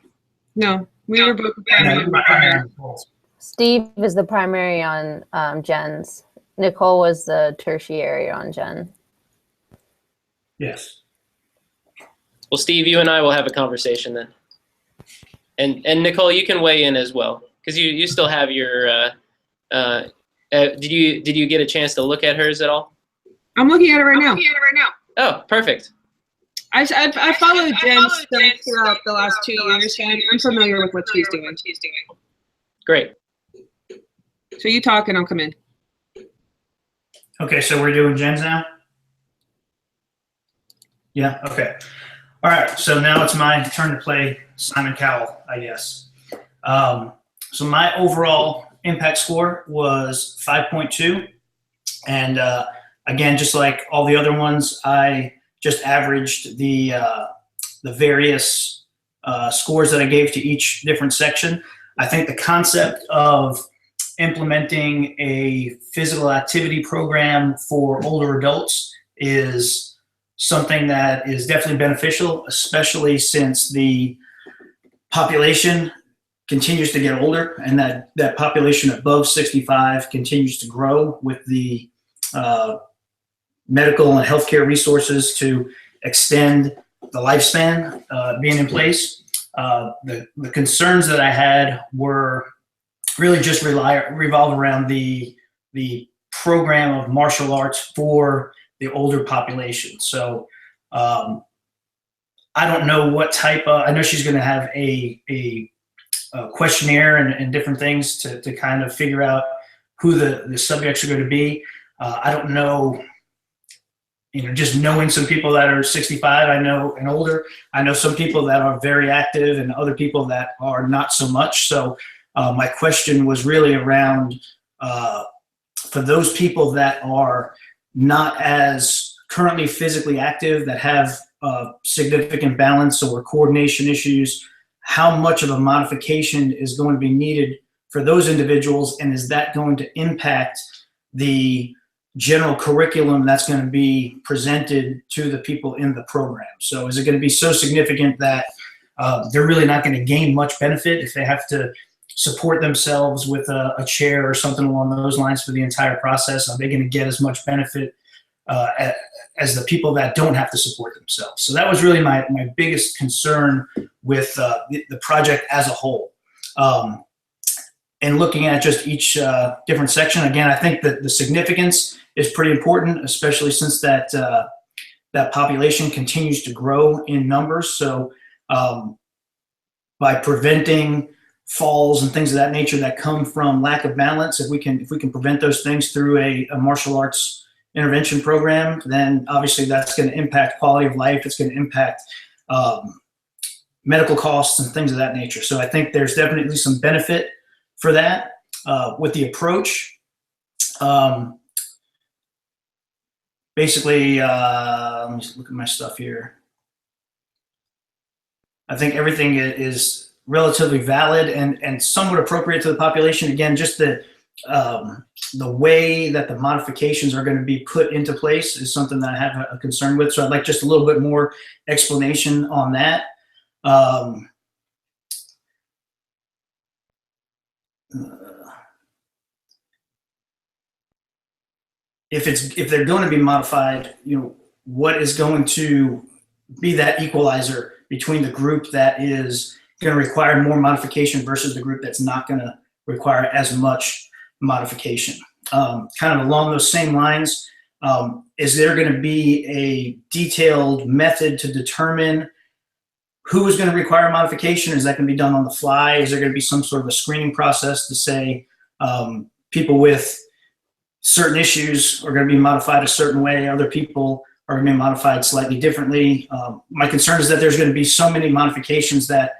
No, we were both Yeah, primary. you're right. Steve is the primary on Jen's. Nicole was the tertiary on Jen. Yes. Well, Steve, you and I will have a conversation then. And Nicole, you can weigh in as well because you still have your. Did you get a chance to look at hers at all? I'm looking at it right now. Oh, perfect. I followed Jen's stuff throughout the last 2 years, and I'm familiar with what she's doing. Great. So you talk and I'll come in. Okay, so we're doing Jen's now? Yeah, okay. All right, so now it's my turn to play Simon Cowell, I guess. So my overall impact score was 5.2. And again, just like all the other ones, I just averaged the various scores that I gave to each different section. I think the concept of implementing a physical activity program for older adults is something that is definitely beneficial, especially since the population continues to get older and that population above 65 continues to grow with the medical and healthcare resources to extend the lifespan being in place. The concerns that I had were really just revolve around the program of martial arts for the older population. So I don't know what type of, I know she's going to have a questionnaire and different things to kind of figure out who the subjects are going to be. I don't know, just knowing some people that are 65, I know, and older. I know some people that are very active and other people that are not so much. So my question was really around for those people that are not as currently physically active, that have significant balance or coordination issues, how much of a modification is going to be needed for those individuals, and is that going to impact the general curriculum that's going to be presented to the people in the program? So is it going to be so significant that they're really not going to gain much benefit if they have to support themselves with a chair or something along those lines for the entire process? Are they going to get as much benefit as the people that don't have to support themselves? So that was really my biggest concern with the project as a whole. And looking at just each different section, again, I think that the significance is pretty important, especially since that population continues to grow in numbers. So by preventing falls and things of that nature that come from lack of balance, if we can prevent those things through a martial arts intervention program, then obviously that's going to impact quality of life. It's going to impact medical costs and things of that nature. So I think there's definitely some benefit for that with the approach. Basically, let me look at my stuff here. I think everything is relatively valid and somewhat appropriate to the population. Again, just the way that the modifications are going to be put into place is something that I have a concern with. So I'd like just a little bit more explanation on that. If they're going to be modified, what is going to be that equalizer between the group that is going to require more modification versus the group that's not going to require as much modification? Kind of along those same lines, is there going to be a detailed method to determine who is going to require modification? Is that going to be done on the fly? Is there going to be some sort of a screening process to say people with certain issues are going to be modified a certain way, other people are going to be modified slightly differently? My concern is that there's going to be so many modifications that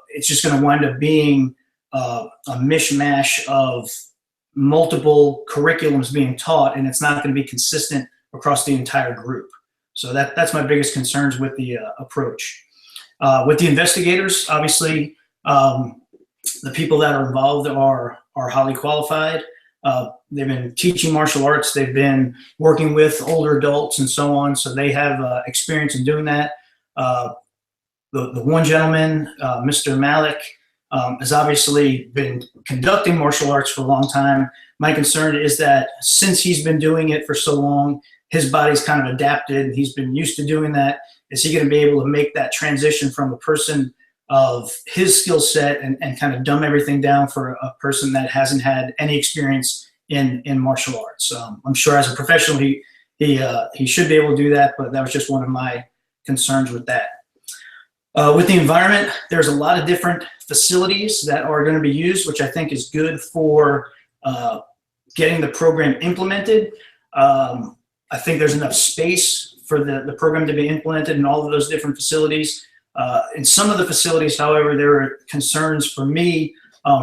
it's just going to wind up being a mishmash of multiple curriculums being taught, and it's not going to be consistent across the entire group. So that's my biggest concerns with the approach. With the investigators, obviously, the people that are involved are highly qualified. They've been teaching martial arts. They've been working with older adults and so on. So they have experience in doing that. The one gentleman, Mr. Malik, has obviously been conducting martial arts for a long time. My concern is that since he's been doing it for so long, his body's kind of adapted. He's been used to doing that. Is he going to be able to make that transition from a person of his skill set and kind of dumb everything down for a person that hasn't had any experience in martial arts? I'm sure as a professional, he should be able to do that, but that was just one of my concerns with that. With the environment, there's a lot of different facilities that are going to be used, which I think is good for getting the program implemented. I think there's enough space for the program to be implemented in all of those different facilities. In some of the facilities, however, there are concerns for me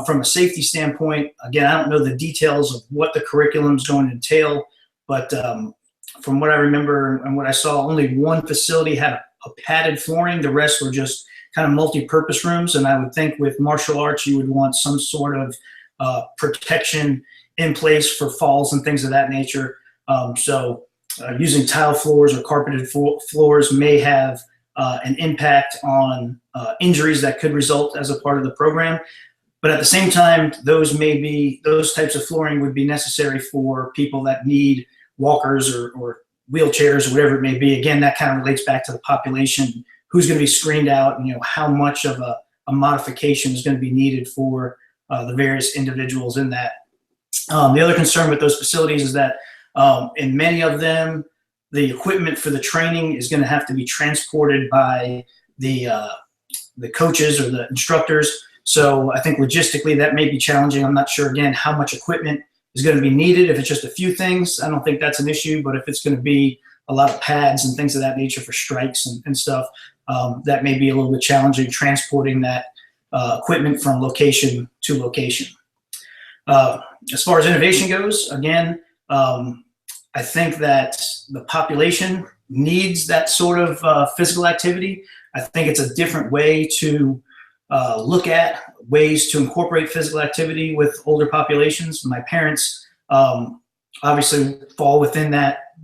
from a safety standpoint. Again, I don't know the details of what the curriculum is going to entail, but from what I remember and what I saw, only one facility had a padded flooring. The rest were just kind of multi-purpose rooms. And I would think with martial arts, you would want some sort of protection in place for falls and things of that nature. So using tile floors or carpeted floors may have an impact on injuries that could result as a part of the program. But at the same time, those types of flooring would be necessary for people that need walkers or wheelchairs or whatever it may be. Again, that kind of relates back to the population, who's going to be screened out, and how much of a modification is going to be needed for the various individuals in that. The other concern with those facilities is that in many of them, the equipment for the training is going to have to be transported by the coaches or the instructors. So I think logistically that may be challenging. I'm not sure, again, how much equipment is going to be needed. If it's just a few things, I don't think that's an issue. But if it's going to be a lot of pads and things of that nature for strikes and stuff, that may be a little bit challenging, transporting that equipment from location to location. As far as innovation goes, again, I think that the population needs that sort of physical activity. I think it's a different way to look at ways to incorporate physical activity with older populations. My parents obviously fall within that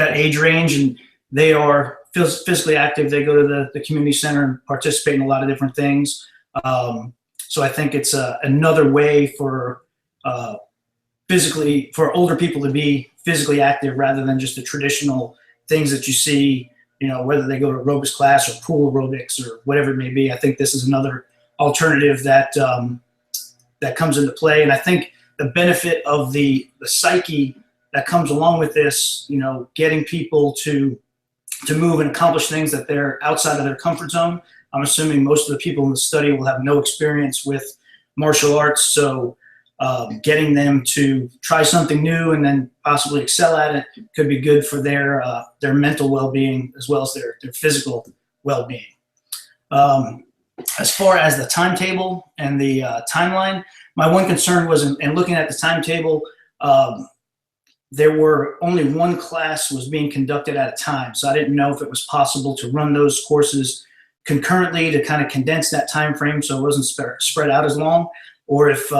age range, and they are physically active. They go to the community center and participate in a lot of different things. So I think it's another way for older people to be physically active rather than just the traditional things that you see, whether they go to aerobics class or pool aerobics or whatever it may be. I think this is another alternative that comes into play. And I think the benefit of the psyche that comes along with this, getting people to move and accomplish things that they're outside of their comfort zone. I'm assuming most of the people in the study will have no experience with martial arts. So getting them to try something new and then possibly excel at it could be good for their mental well-being as well as their physical well-being. As far as the timetable and the timeline, my one concern was in looking at the timetable, there were only one class was being conducted at a time. So I didn't know if it was possible to run those courses concurrently to kind of condense that time frame so it wasn't spread out as long, or if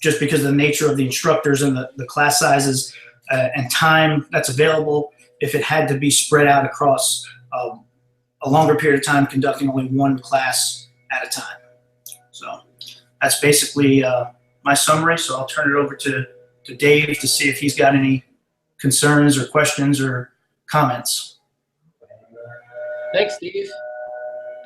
just because of the nature of the instructors and the class sizes and time that's available, if it had to be spread out across a longer period of time, conducting only one class at a time. So that's basically my summary. So I'll turn it over to Dave to see if he's got any concerns or questions or comments. Thanks, Steve.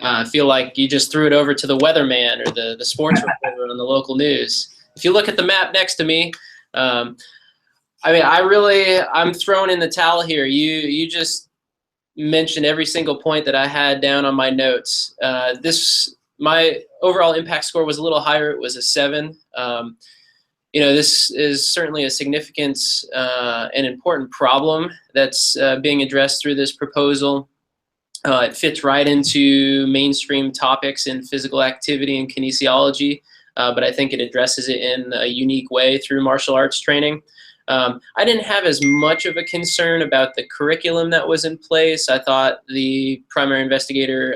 I feel like you just threw it over to the weatherman or the sports reporter on the local news. If you look at the map next to me, I'm thrown in the towel here. You just mentioned every single point that I had down on my notes. My overall impact score was a little higher. It was a 7. This is certainly a significant and important problem that's being addressed through this proposal. It fits right into mainstream topics in physical activity and kinesiology, but I think it addresses it in a unique way through martial arts training. I didn't have as much of a concern about the curriculum that was in place. I thought the primary investigator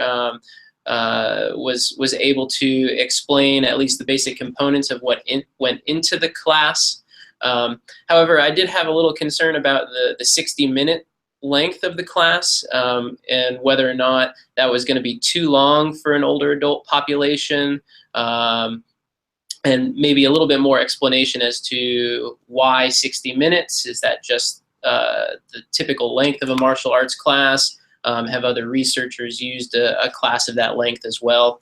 was able to explain at least the basic components of what went into the class. However, I did have a little concern about the 60-minute length of the class and whether or not that was going to be too long for an older adult population, and maybe a little bit more explanation as to why 60 minutes. Is that just the typical length of a martial arts class? Have other researchers used a class of that length as well?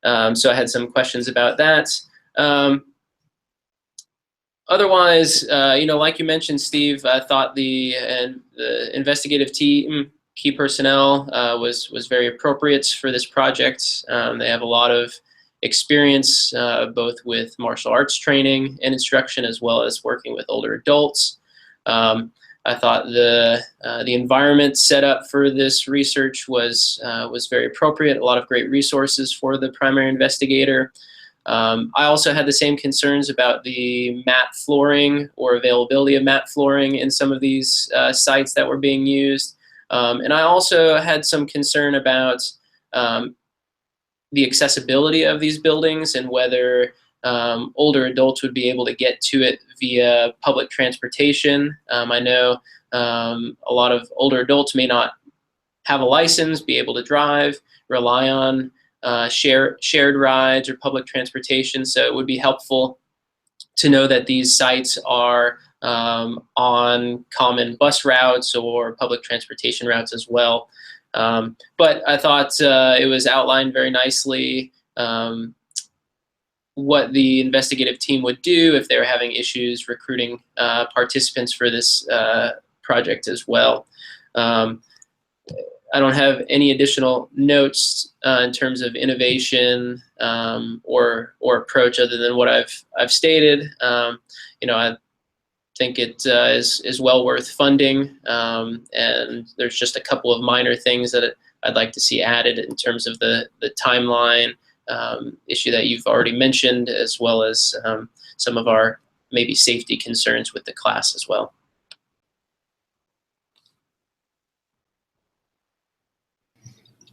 So I had some questions about that. Otherwise, like you mentioned, Steve, I thought the investigative team, key personnel, was very appropriate for this project. They have a lot of experience both with martial arts training and instruction, as well as working with older adults. I thought the environment set up for this research was very appropriate. A lot of great resources for the primary investigator. I also had the same concerns about the mat flooring or availability of mat flooring in some of these sites that were being used. And I also had some concern about the accessibility of these buildings and whether older adults would be able to get to it via public transportation. I know a lot of older adults may not have a license, be able to drive, rely on shared rides or public transportation. So it would be helpful to know that these sites are on common bus routes or public transportation routes as well. But I thought it was outlined very nicely what the investigative team would do if they were having issues recruiting participants for this project as well. I don't have any additional notes in terms of innovation or approach other than what I've stated. I think it is well worth funding, and there's just a couple of minor things that I'd like to see added in terms of the timeline issue that you've already mentioned, as well as some of our maybe safety concerns with the class as well.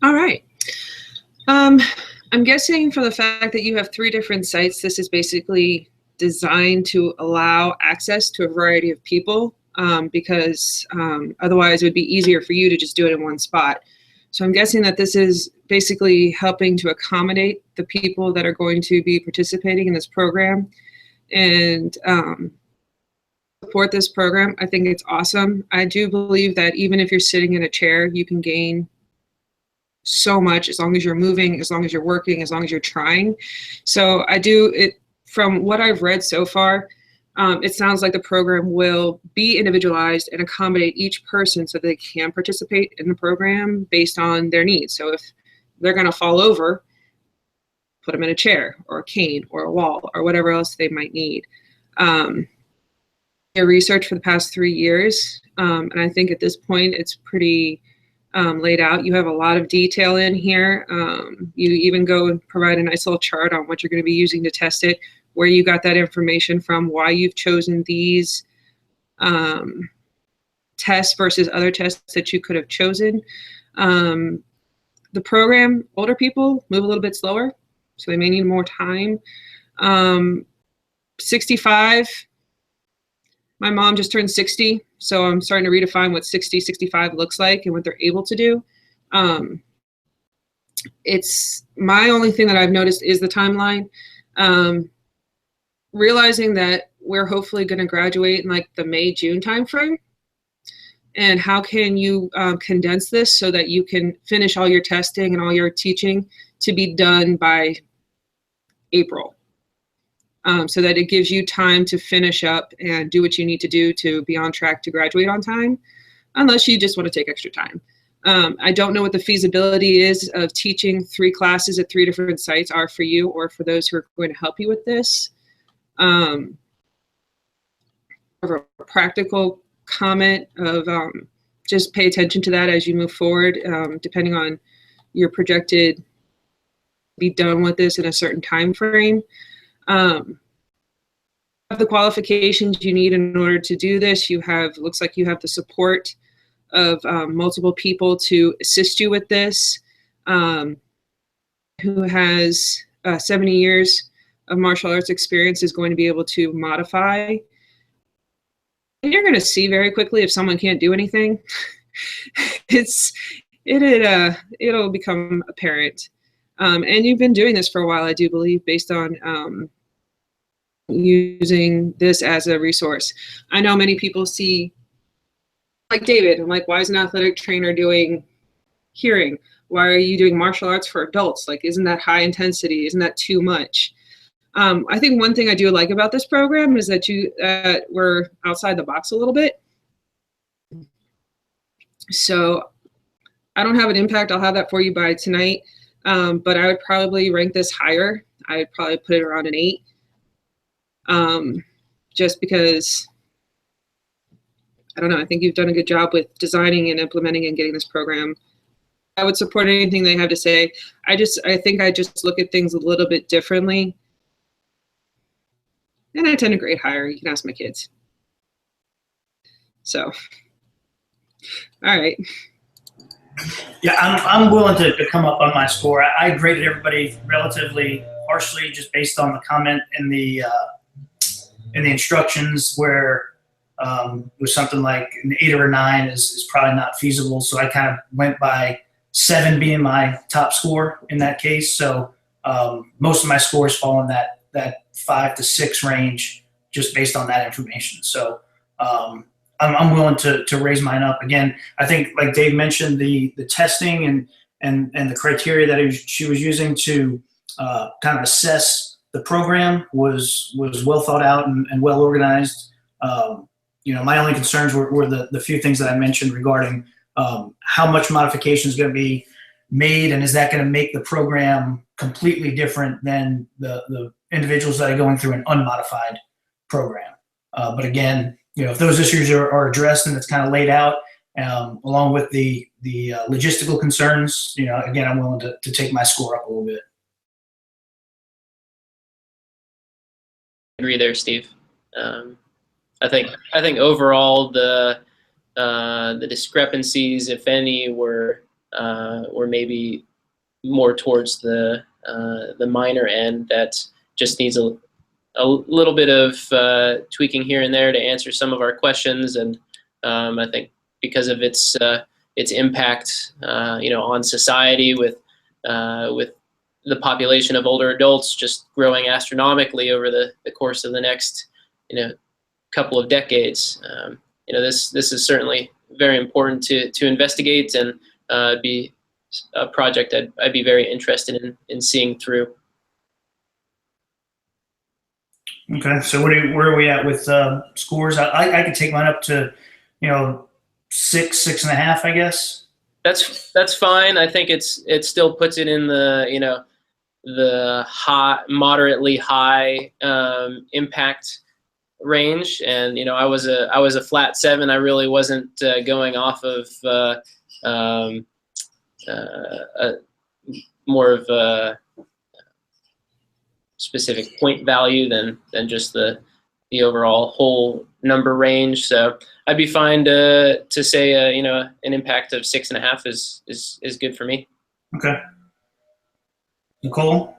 All right. I'm guessing from the fact that you have 3 different sites, this is basically designed to allow access to a variety of people because otherwise it would be easier for you to just do it in one spot. So I'm guessing that this is basically helping to accommodate the people that are going to be participating in this program and support this program. I think it's awesome. I do believe that even if you're sitting in a chair, you can gain so much as long as you're moving, as long as you're working, as long as you're trying. So from what I've read so far, it sounds like the program will be individualized and accommodate each person so they can participate in the program based on their needs. So if they're going to fall over, put them in a chair or a cane or a wall or whatever else they might need. Research for the past 3 years, and I think at this point it's pretty laid out. You have a lot of detail in here. You even go and provide a nice little chart on what you're going to be using to test it, where you got that information from, why you've chosen these tests versus other tests that you could have chosen. The program, older people move a little bit slower, so they may need more time. 65, my mom just turned 60, so I'm starting to redefine what 60, 65 looks like and what they're able to do. It's my only thing that I've noticed is the timeline. Realizing that we're hopefully going to graduate in like the May, June timeframe. And how can you condense this so that you can finish all your testing and all your teaching to be done by April? So that it gives you time to finish up and do what you need to do to be on track to graduate on time, unless you just want to take extra time. I don't know what the feasibility is of teaching 3 classes at 3 different sites are for you or for those who are going to help you with this. A practical comment of just pay attention to that as you move forward, depending on your projected be done with this in a certain time frame. the qualifications you need in order to do this. You have, looks like you have the support of multiple people to assist you with this, who has 70 years of martial arts experience is going to be able to modify. And you're going to see very quickly if someone can't do anything. It'll become apparent. And you've been doing this for a while, I do believe, based on using this as a resource. I know many people see, like David, I'm like, why is an athletic trainer doing hearing? Why are you doing martial arts for adults? Like, isn't that high intensity? Isn't that too much? I think one thing I do like about this program is that we're outside the box a little bit. So I don't have an impact. I'll have that for you by tonight. But I would probably rank this higher. I would probably put it around an 8. Just because, I don't know, I think you've done a good job with designing and implementing and getting this program. I would support anything they have to say. I think I just look at things a little bit differently. And I tend to grade higher. You can ask my kids. So, all right. Yeah, I'm willing to come up on my score. I graded everybody relatively harshly just based on the comment in the instructions where it was something like an 8 or a 9 is probably not feasible. So I kind of went by 7 being my top score in that case. So most of my scores fall in that 5 to 6 range just based on that information. So I'm willing to raise mine up. Again, I think, like Dave mentioned, the testing and the criteria that she was using to kind of assess the program was well thought out and well organized. My only concerns were the few things that I mentioned regarding how much modification is going to be made, and is that going to make the program completely different than the individuals that are going through an unmodified program. But again, if those issues are addressed and it's kind of laid out, along with the logistical concerns, again, I'm willing to take my score up a little bit. Agree there, Steve. I think overall the discrepancies, if any, were maybe more towards the minor end that just needs a little bit of tweaking here and there to answer some of our questions. And I think because of its impact, on society with the population of older adults just growing astronomically over the course of the next, couple of decades. This is certainly very important to investigate and be a project I'd be very interested in seeing through. Okay, so where are we at with scores? I could take mine up to, 6, 6.5, I guess. That's fine. I think it still puts it in the the high, moderately high impact range. And I was a flat 7. I really wasn't going off of more of a specific point value than just the overall whole number range. So I'd be fine to say an impact of 6.5 is good for me. Okay. Nicole?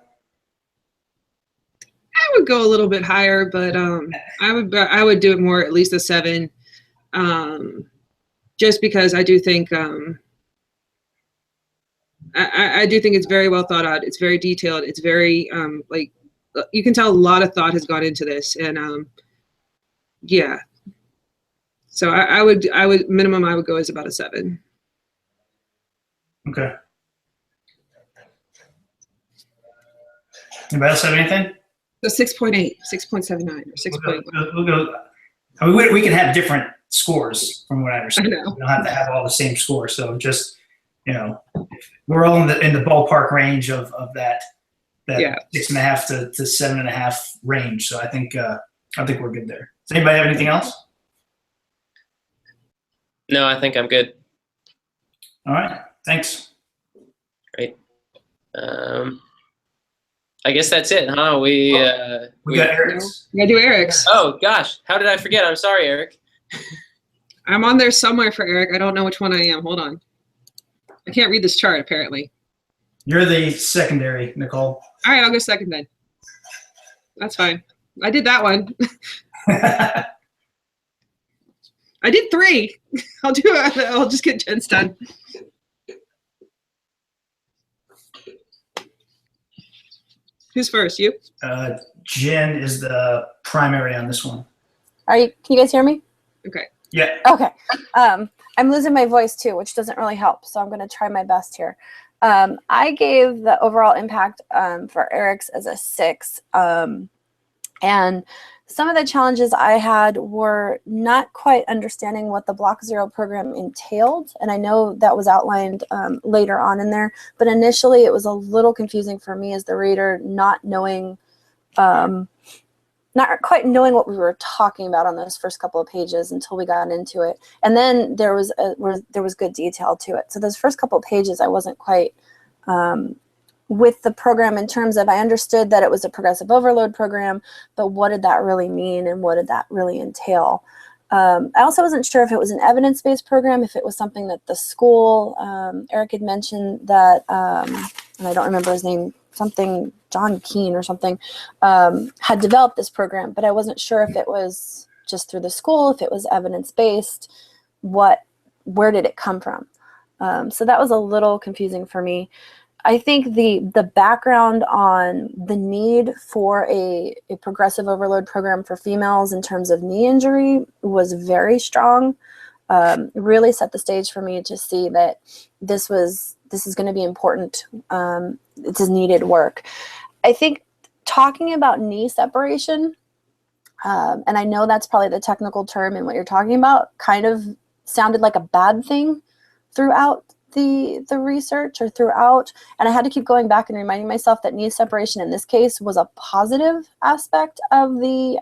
I would go a little bit higher, but I would do it more at least a 7, just because I do think I do think it's very well thought out. It's very detailed. It's very you can tell a lot of thought has gone into this, and yeah. So I would minimum I would go as about a 7. Okay. Anybody else have anything? So 6.8, 6.79, or 6.1. We'll go. I mean, we can have different scores from what I understand. I know. We don't have to have all the same score. So just, we're all in the ballpark range of that Yeah. 6.5 to 7.5 range. So I think we're good there. Does anybody have anything else? No, I think I'm good. All right. Thanks. Great. I guess that's it, huh? We got Eric's. I do Eric's. Oh gosh, how did I forget? I'm sorry, Eric. I'm on there somewhere for Eric. I don't know which one I am. Hold on. I can't read this chart, apparently. You're the secondary, Nicole. All right, I'll go second then. That's fine. I did that one. I did 3. I'll just get Jen's done. Who's first? You? Jen is the primary on this one. Can you guys hear me? Okay. Yeah. Okay. I'm losing my voice too, which doesn't really help. So I'm going to try my best here. I gave the overall impact for Eric's as a 6. And some of the challenges I had were not quite understanding what the Block Zero program entailed. And I know that was outlined later on in there, but initially it was a little confusing for me as the reader, not quite knowing what we were talking about on those first couple of pages until we got into it. And then there was good detail to it. So those first couple of pages, I wasn't quite with the program in terms of, I understood that it was a progressive overload program, but what did that really mean and what did that really entail? I also wasn't sure if it was an evidence-based program, if it was something that the school, Eric had mentioned that, and I don't remember his name, something, John Keene or something, had developed this program, but I wasn't sure if it was just through the school, if it was evidence-based, where did it come from? So that was a little confusing for me. I think the background on the need for a progressive overload program for females in terms of knee injury was very strong. Really set the stage for me to see that this is going to be important. This is needed work. I think talking about knee separation, and I know that's probably the technical term and what you're talking about, kind of sounded like a bad thing throughout the research or throughout, and I had to keep going back and reminding myself that knee separation in this case was a positive aspect of the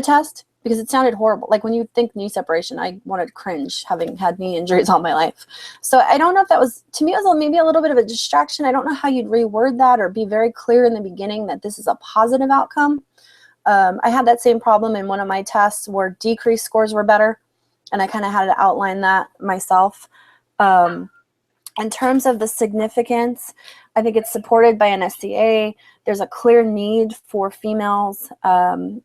test, because it sounded horrible. Like when you think knee separation, I wanted to cringe, having had knee injuries all my life. So I don't know if that was, to me, it was maybe a little bit of a distraction. I don't know how you'd reword that or be very clear in the beginning that this is a positive outcome. I had that same problem in one of my tests where decreased scores were better, and I kind of had to outline that myself. In terms of the significance, I think it's supported by an SCA. There's a clear need for females. And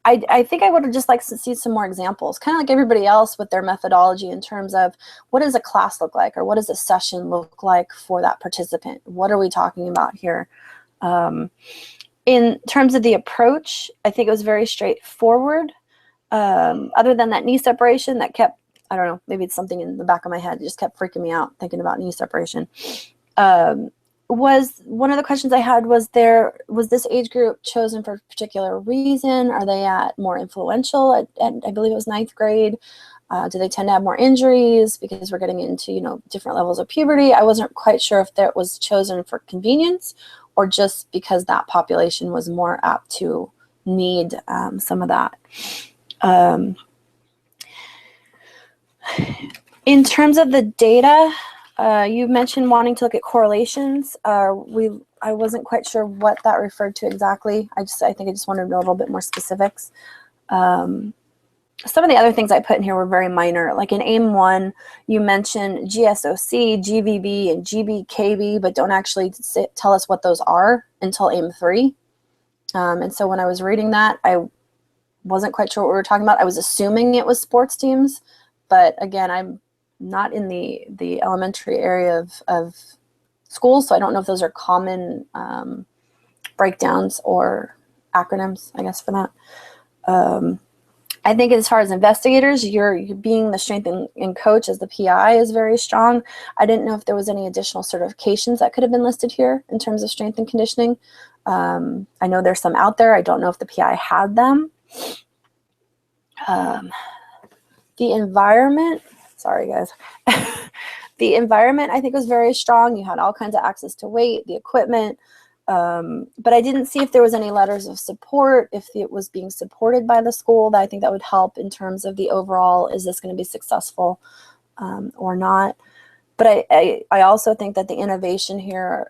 I think I would have just liked to see some more examples, kind of like everybody else with their methodology in terms of what does a class look like, or what does a session look like for that participant? What are we talking about here? In terms of the approach, I think it was very straightforward. Other than that knee separation that kept, I don't know, maybe it's something in the back of my head. It just kept freaking me out thinking about knee separation. Was one of the questions I had was this age group chosen for a particular reason? Are they at more influential at I believe it was 9th grade? Do they tend to have more injuries because we're getting into, different levels of puberty? I wasn't quite sure if that was chosen for convenience or just because that population was more apt to need some of that. In terms of the data, you mentioned wanting to look at correlations. I wasn't quite sure what that referred to exactly. I think I just wanted to know a little bit more specifics. Some of the other things I put in here were very minor. Like in AIM 1, you mentioned GSOC, GVB, and GBKB, but don't actually tell us what those are until AIM 3. And so when I was reading that, I wasn't quite sure what we were talking about. I was assuming it was sports teams, but again, I'm not in the elementary area of schools, so I don't know if those are common breakdowns or acronyms, I guess, for that. I think as far as investigators, you're being the strength and coach as the PI is very strong. I didn't know if there was any additional certifications that could have been listed here in terms of strength and conditioning. I know there's some out there. I don't know if the PI had them. The environment, sorry guys. The environment I think was very strong. You had all kinds of access to weight, the equipment, but I didn't see if there was any letters of support, if it was being supported by the school. That I think that would help in terms of the overall, is this going to be successful or not? But I also think that the innovation here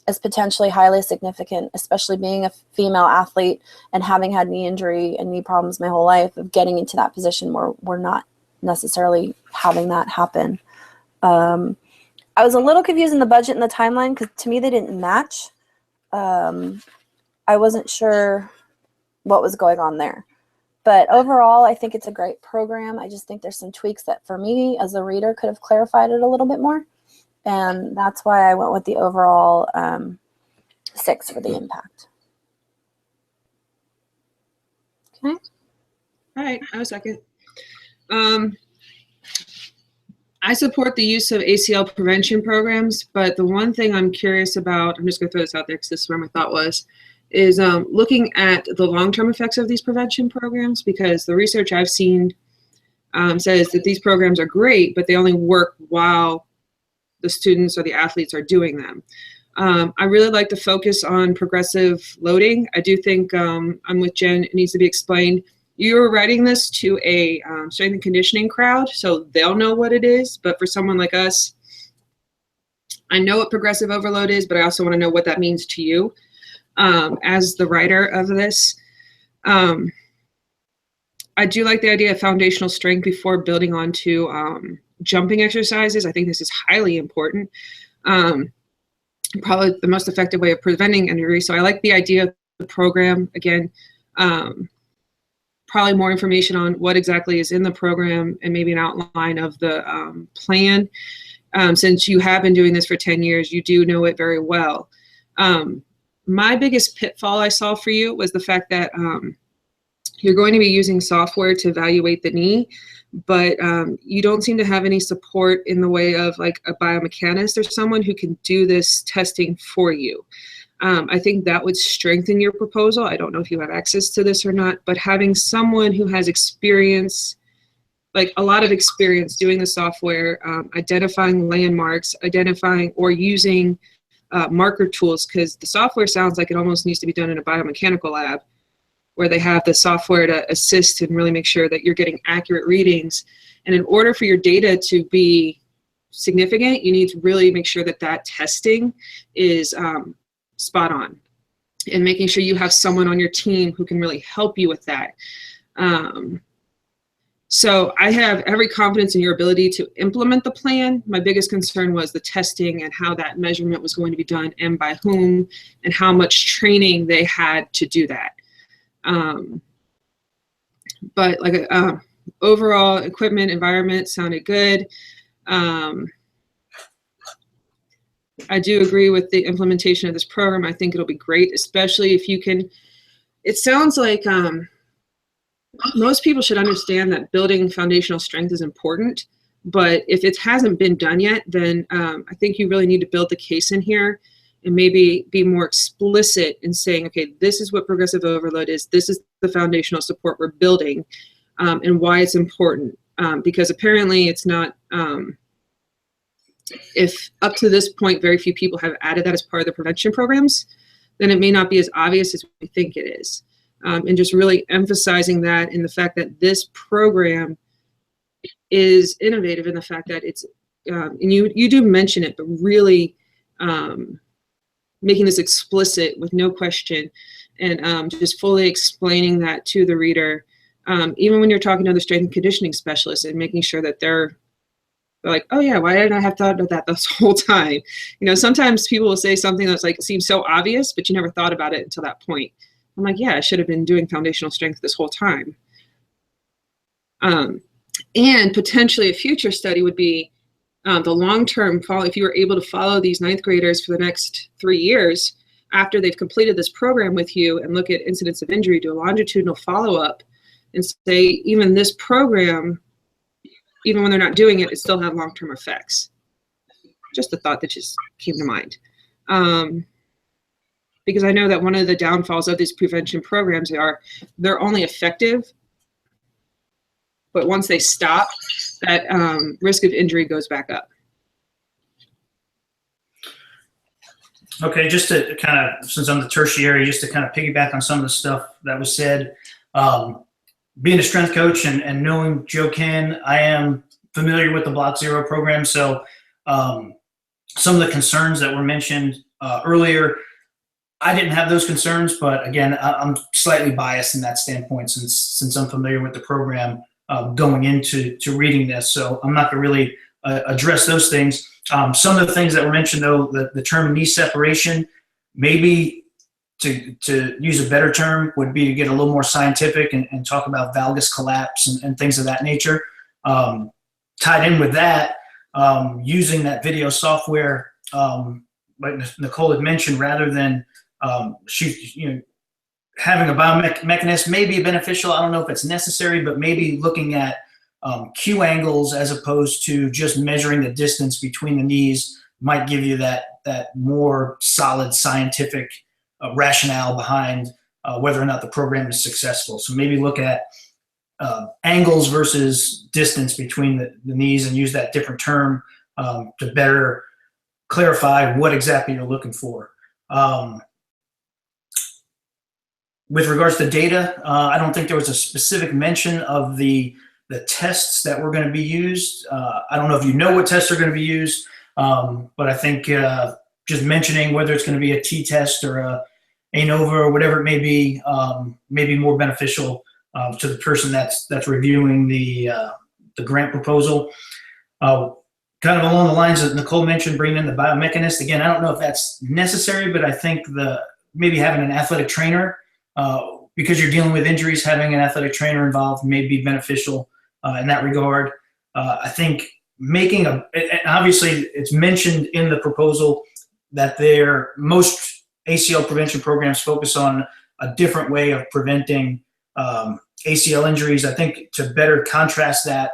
is potentially highly significant, especially being a female athlete and having had knee injury and knee problems my whole life, of getting into that position where we're not necessarily having that happen. I was a little confused in the budget and the timeline because to me they didn't match. I wasn't sure what was going on there. But overall, I think it's a great program. I just think there's some tweaks that for me as a reader could have clarified it a little bit more. And that's why I went with the overall 6 for the impact. Okay. All right, I was second. I support the use of ACL prevention programs, but the one thing I'm curious about, I'm just going to throw this out there because this is where my thought was, is looking at the long-term effects of these prevention programs, because the research I've seen says that these programs are great, but they only work while the students or the athletes are doing them. I really like to focus on progressive loading. I do think I'm with Jen, it needs to be explained. You're writing this to a strength and conditioning crowd, so they'll know what it is, but for someone like us, I know what progressive overload is, but I also want to know what that means to you. As the writer of this, I do like the idea of foundational strength before building onto jumping exercises. I think this is highly important. Probably the most effective way of preventing injury. So I like the idea of the program. Again, probably more information on what exactly is in the program and maybe an outline of the plan. Since you have been doing this for 10 years, you do know it very well. My biggest pitfall I saw for you was the fact that you're going to be using software to evaluate the knee, but you don't seem to have any support in the way of like a biomechanist or someone who can do this testing for you. I think that would strengthen your proposal. I don't know if you have access to this or not, but having someone who has experience, like a lot of experience doing the software, identifying landmarks, identifying or using marker tools, because the software sounds like it almost needs to be done in a biomechanical lab where they have the software to assist and really make sure that you're getting accurate readings. And in order for your data to be significant, you need to really make sure that that testing is spot on, and making sure you have someone on your team who can really help you with that. So I have every confidence in your ability to implement the plan. My biggest concern was the testing and how that measurement was going to be done and by whom and how much training they had to do that. But like overall equipment environment sounded good. I do agree with the implementation of this program. I think it'll be great, especially if you can, it sounds like most people should understand that building foundational strength is important, but if it hasn't been done yet, then I think you really need to build the case in here and maybe be more explicit in saying, okay, this is what progressive overload is, this is the foundational support we're building, and why it's important. Because apparently it's not, if up to this point very few people have added that as part of the prevention programs, then it may not be as obvious as we think it is. And just really emphasizing that in the fact that this program is innovative in the fact that it's, and you do mention it, but really making this explicit with no question, and just fully explaining that to the reader, even when you're talking to the strength and conditioning specialists, and making sure that they're like, oh yeah, why didn't I have thought of that this whole time? You know, sometimes people will say something that's like, seems so obvious, but you never thought about it until that point. I'm like, yeah, I should have been doing foundational strength this whole time. And potentially a future study would be the long-term follow. If you were able to follow these 9th graders for the next 3 years after they've completed this program with you and look at incidents of injury, do a longitudinal follow-up and say, even this program, even when they're not doing it, it still had long-term effects. Just a thought that just came to mind. Because I know that one of the downfalls of these prevention programs are they're only effective, but once they stop, that risk of injury goes back up. Okay, just to kind of, since I'm the tertiary, just to kind of piggyback on some of the stuff that was said. Being a strength coach and knowing Joe Ken, I am familiar with the Block Zero program. So some of the concerns that were mentioned earlier. I didn't have those concerns, but again, I'm slightly biased in that standpoint since I'm familiar with the program going into reading this. So I'm not going to really address those things. Some of the things that were mentioned, though, the term knee separation, maybe to use a better term would be to get a little more scientific and talk about valgus collapse and things of that nature. Tied in with that, using that video software, like Nicole had mentioned, rather than having a biomechanist may be beneficial. I don't know if it's necessary, but maybe looking at Q angles as opposed to just measuring the distance between the knees might give you that more solid scientific rationale behind whether or not the program is successful. So maybe look at angles versus distance between the knees and use that different term to better clarify what exactly you're looking for. With regards to data, I don't think there was a specific mention of the tests that were going to be used. I don't know if you know what tests are going to be used, but I think just mentioning whether it's going to be a t-test or a ANOVA or whatever it may be more beneficial to the person that's reviewing the grant proposal. Kind of along the lines that Nicole mentioned, bringing in the biomechanist. Again, I don't know if that's necessary, but I think maybe having an athletic trainer, because you're dealing with injuries, having an athletic trainer involved may be beneficial in that regard. I think obviously it's mentioned in the proposal that most ACL prevention programs focus on a different way of preventing ACL injuries. I think to better contrast that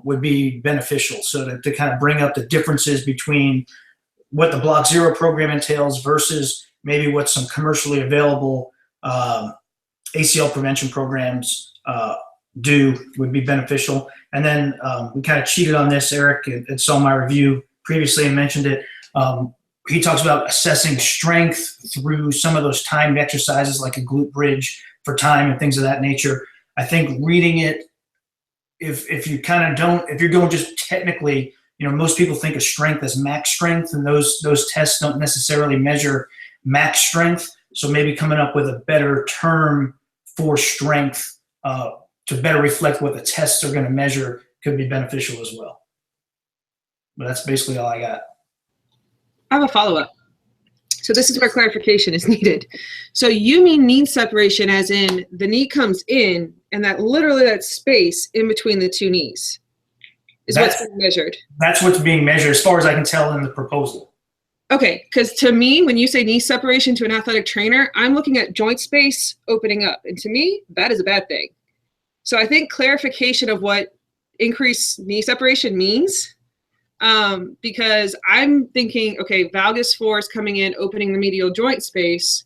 would be beneficial. So to kind of bring up the differences between what the Block Zero program entails versus maybe what some commercially available ACL prevention programs do would be beneficial. And then we kind of cheated on this. Eric had saw my review previously and mentioned it. He talks about assessing strength through some of those timed exercises like a glute bridge for time and things of that nature. I think reading it, if you're going just technically, most people think of strength as max strength, and those tests don't necessarily measure max strength. So maybe coming up with a better term for strength to better reflect what the tests are going to measure could be beneficial as well. But that's basically all I got. I have a follow-up. So this is where clarification is needed. So you mean knee separation as in the knee comes in and that space in between the two knees is what's being measured? That's what's being measured as far as I can tell in the proposal. Okay, because to me, when you say knee separation to an athletic trainer, I'm looking at joint space opening up. And to me, that is a bad thing. So I think clarification of what increased knee separation means, because I'm thinking, okay, valgus force coming in, opening the medial joint space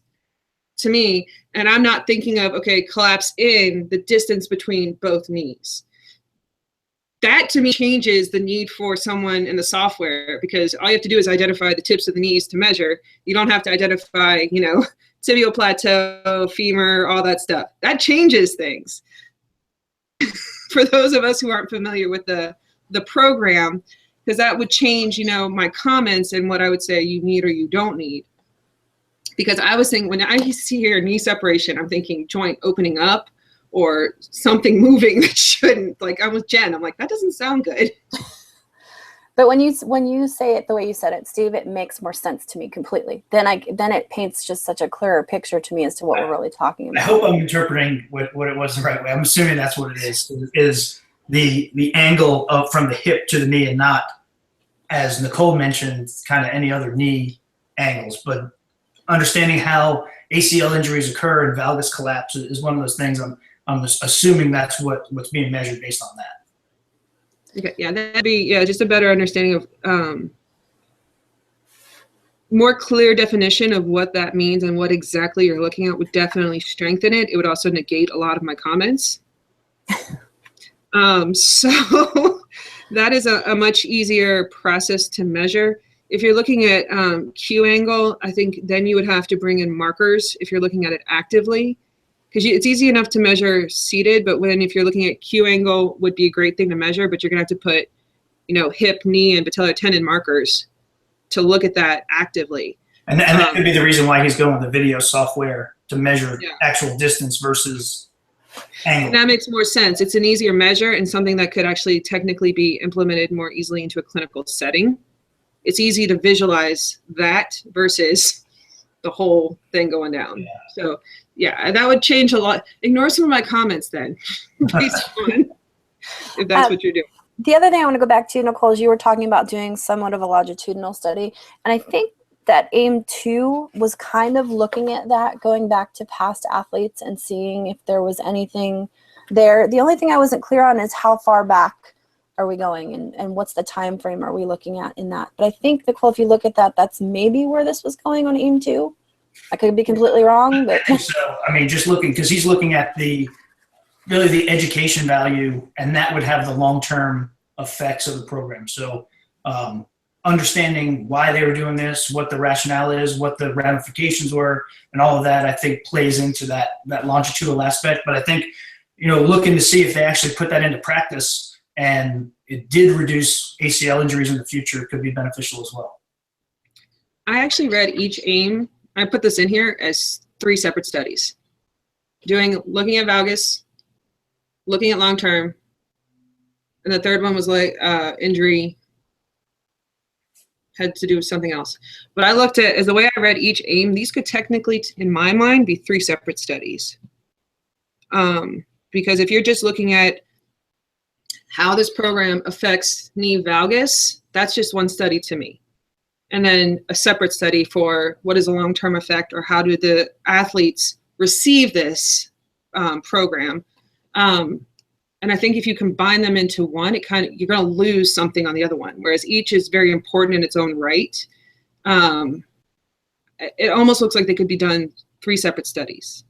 to me, and I'm not thinking of, okay, collapse in the distance between both knees. That to me changes the need for someone in the software, because all you have to do is identify the tips of the knees to measure. You don't have to identify, tibial plateau, femur, all that stuff. That changes things. For those of us who aren't familiar with the program, because that would change, my comments and what I would say you need or you don't need. Because I was thinking, when I see here knee separation, I'm thinking joint opening up or something moving that shouldn't. Like I'm with Jen, I'm like, that doesn't sound good. But when you say it the way you said it, Steve, it makes more sense to me completely. Then it paints just such a clearer picture to me as to what we're really talking about. I hope I'm interpreting what it was the right way. I'm assuming that's what it is the angle from the hip to the knee, and not, as Nicole mentioned, kind of any other knee angles. But understanding how ACL injuries occur and valgus collapse is one of those things. I'm assuming that's what's being measured based on that. Okay, yeah, that'd be just a better understanding of more clear definition of what that means and what exactly you're looking at would definitely strengthen it. It would also negate a lot of my comments. So that is a much easier process to measure. If you're looking at Q angle, I think then you would have to bring in markers if you're looking at it actively. Because it's easy enough to measure seated, but if you're looking at Q angle would be a great thing to measure, but you're gonna have to put hip, knee, and patellar tendon markers to look at that actively. And that could be the reason why he's going with the video software to measure Yeah. actual distance versus And angle. that makes more sense. It's an easier measure and something that could actually technically be implemented more easily into a clinical setting. It's easy to visualize that versus the whole thing going down. Yeah. So yeah, that would change a lot. Ignore some of my comments then, based on if that's what you're doing. The other thing I want to go back to, Nicole, is you were talking about doing somewhat of a longitudinal study. And I think that AIM 2 was kind of looking at that, going back to past athletes and seeing if there was anything there. The only thing I wasn't clear on is how far back are we going and what's the time frame are we looking at in that. But I think, Nicole, if you look at that, that's maybe where this was going on AIM 2. I could be completely wrong, but So, I mean, just looking, because he's looking at the education value, and that would have the long-term effects of the program. So understanding why they were doing this, what the rationale is, what the ramifications were, and all of that, I think plays into that longitudinal aspect. But I think, looking to see if they actually put that into practice and it did reduce ACL injuries in the future could be beneficial as well. I actually read each AIM. I put this in here as 3 separate studies. Looking at valgus, looking at long-term, and the third one was like injury had to do with something else. But I looked at, as the way I read each AIM, these could technically, in my mind, be 3 separate studies. Because if you're just looking at how this program affects knee valgus, that's just one study to me. And then a separate study for what is a long-term effect, or how do the athletes receive this program. And I think if you combine them into one, you're going to lose something on the other one. Whereas each is very important in its own right. It almost looks like they could be done 3 separate studies.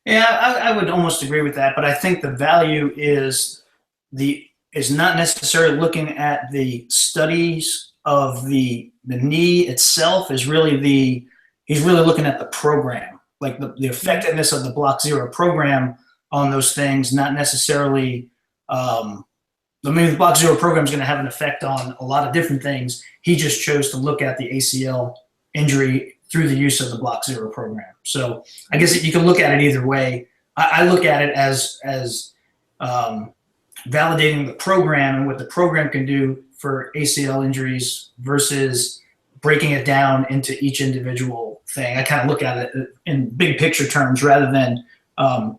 Yeah, I would almost agree with that, but I think the value is not necessarily looking at the studies of the knee itself. He's really looking at the program, like the effectiveness of the Block Zero program on those things, not necessarily. The Block Zero program is going to have an effect on a lot of different things. He just chose to look at the ACL injury through the use of the Block Zero program. So I guess you can look at it either way. I look at it as validating the program and what the program can do for ACL injuries versus breaking it down into each individual thing. I kind of look at it in big picture terms rather than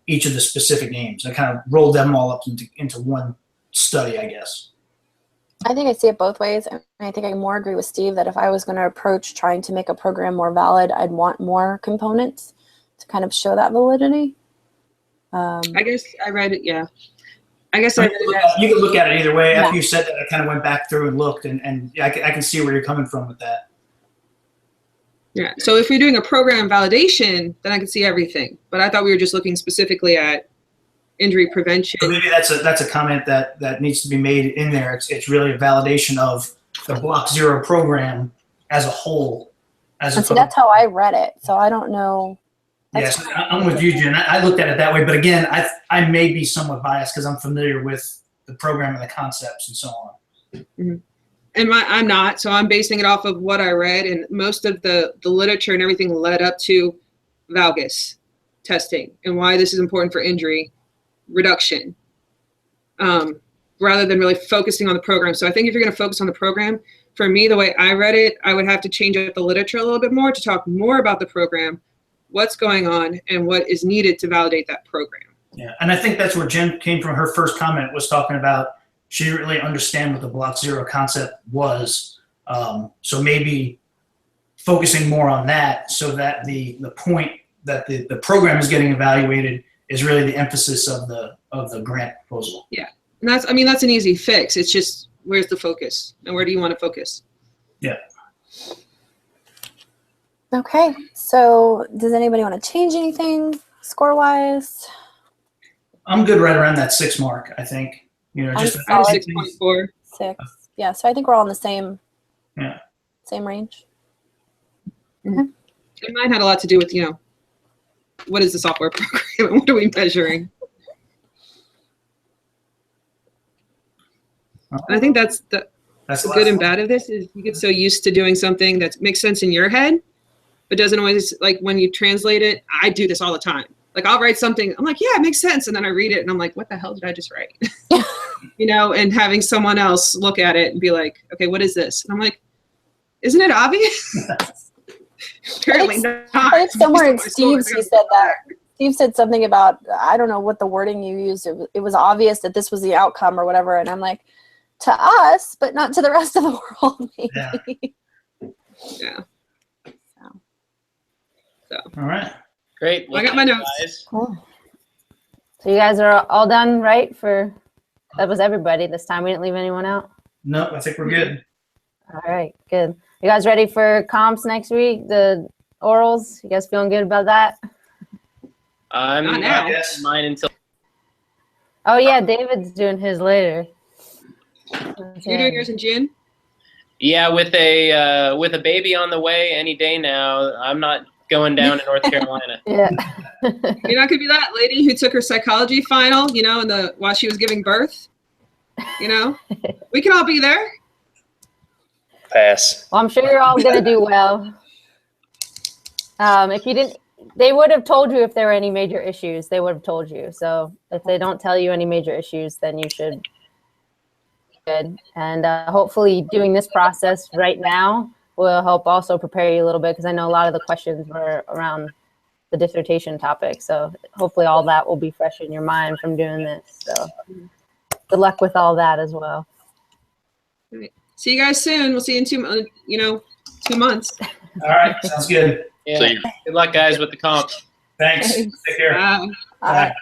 each of the specific names. I kind of rolled them all up into one study, I guess. I think I see it both ways. And I think I more agree with Steve that if I was going to approach trying to make a program more valid, I'd want more components to kind of show that validity. I guess I read it, yeah. I guess You I read it as, can look at it either way. Yeah. After you said that, I kind of went back through and looked, and I can see where you're coming from with that. yeah. So if we're doing a program validation, then I can see everything. But I thought we were just looking specifically at injury prevention. So maybe that's a comment that needs to be made in there. It's really a validation of the Block Zero program as a whole. and so that's how I read it. So I don't know. Yes, I'm with you, Jen. I looked at it that way, but again, I may be somewhat biased because I'm familiar with the program and the concepts and so on. Mm-hmm. And I'm not, so I'm basing it off of what I read, and most of the literature and everything led up to valgus testing and why this is important for injury reduction, rather than really focusing on the program. So I think if you're going to focus on the program, for me, the way I read it, I would have to change up the literature a little bit more to talk more about the program, what's going on, and what is needed to validate that program. Yeah, and I think that's where Jen came from. Her first comment was talking about she didn't really understand what the Block Zero concept was. So maybe focusing more on that so that the point that the program is getting evaluated is really the emphasis of the grant proposal. Yeah, and that's an easy fix. It's just, where's the focus and where do you want to focus? Yeah. Okay, so does anybody want to change anything score-wise? I'm good right around that 6 mark, I think. Just I'm solid. 6.4. 6. Yeah, so I think we're all in the same range. And mine had a lot to do with, what is the software program and what are we measuring? And I think that's the That's the the good last and one. bad of this is you get so used to doing something that makes sense in your head, but doesn't always, like when you translate it, I do this all the time. Like I'll write something, I'm like, yeah, it makes sense. And then I read it and I'm like, what the hell did I just write? You know, and having someone else look at it and be like, okay, what is this? And I'm like, isn't it obvious? Apparently not. I think somewhere in Based on my Steve's, score, he said that. Steve said something about, I don't know what the wording you used. It was obvious that this was the outcome or whatever. And I'm like, to us, but not to the rest of the world, maybe. Yeah. All right. Great. I got my thank you, notes. guys. Cool. So you guys are all done, right? That was everybody this time. We didn't leave anyone out. No, I think we're good. All right, good. You guys ready for comps next week? The orals? You guys feeling good about that? I'm Not now. not getting mine until Oh yeah, David's doing his later. You're doing yours in June? yeah, with a baby on the way any day now. I'm not going down to North Carolina. Yeah. You're not gonna be that lady who took her psychology final, you know, while she was giving birth. You know, we can all be there. Pass. Well, I'm sure you're all gonna do well. If you didn't, they would have told you if there were any major issues. They would have told you. So if they don't tell you any major issues, then you should be good. And hopefully, doing this process right now will help also prepare you a little bit, because I know a lot of the questions were around the dissertation topic. So hopefully, all that will be fresh in your mind from doing this. So good luck with all that as well. See you guys soon. We'll see you in 2 months. All right. Sounds good. Yeah. So you Good luck, guys, with the comp. Thanks. Take care. Bye. Bye.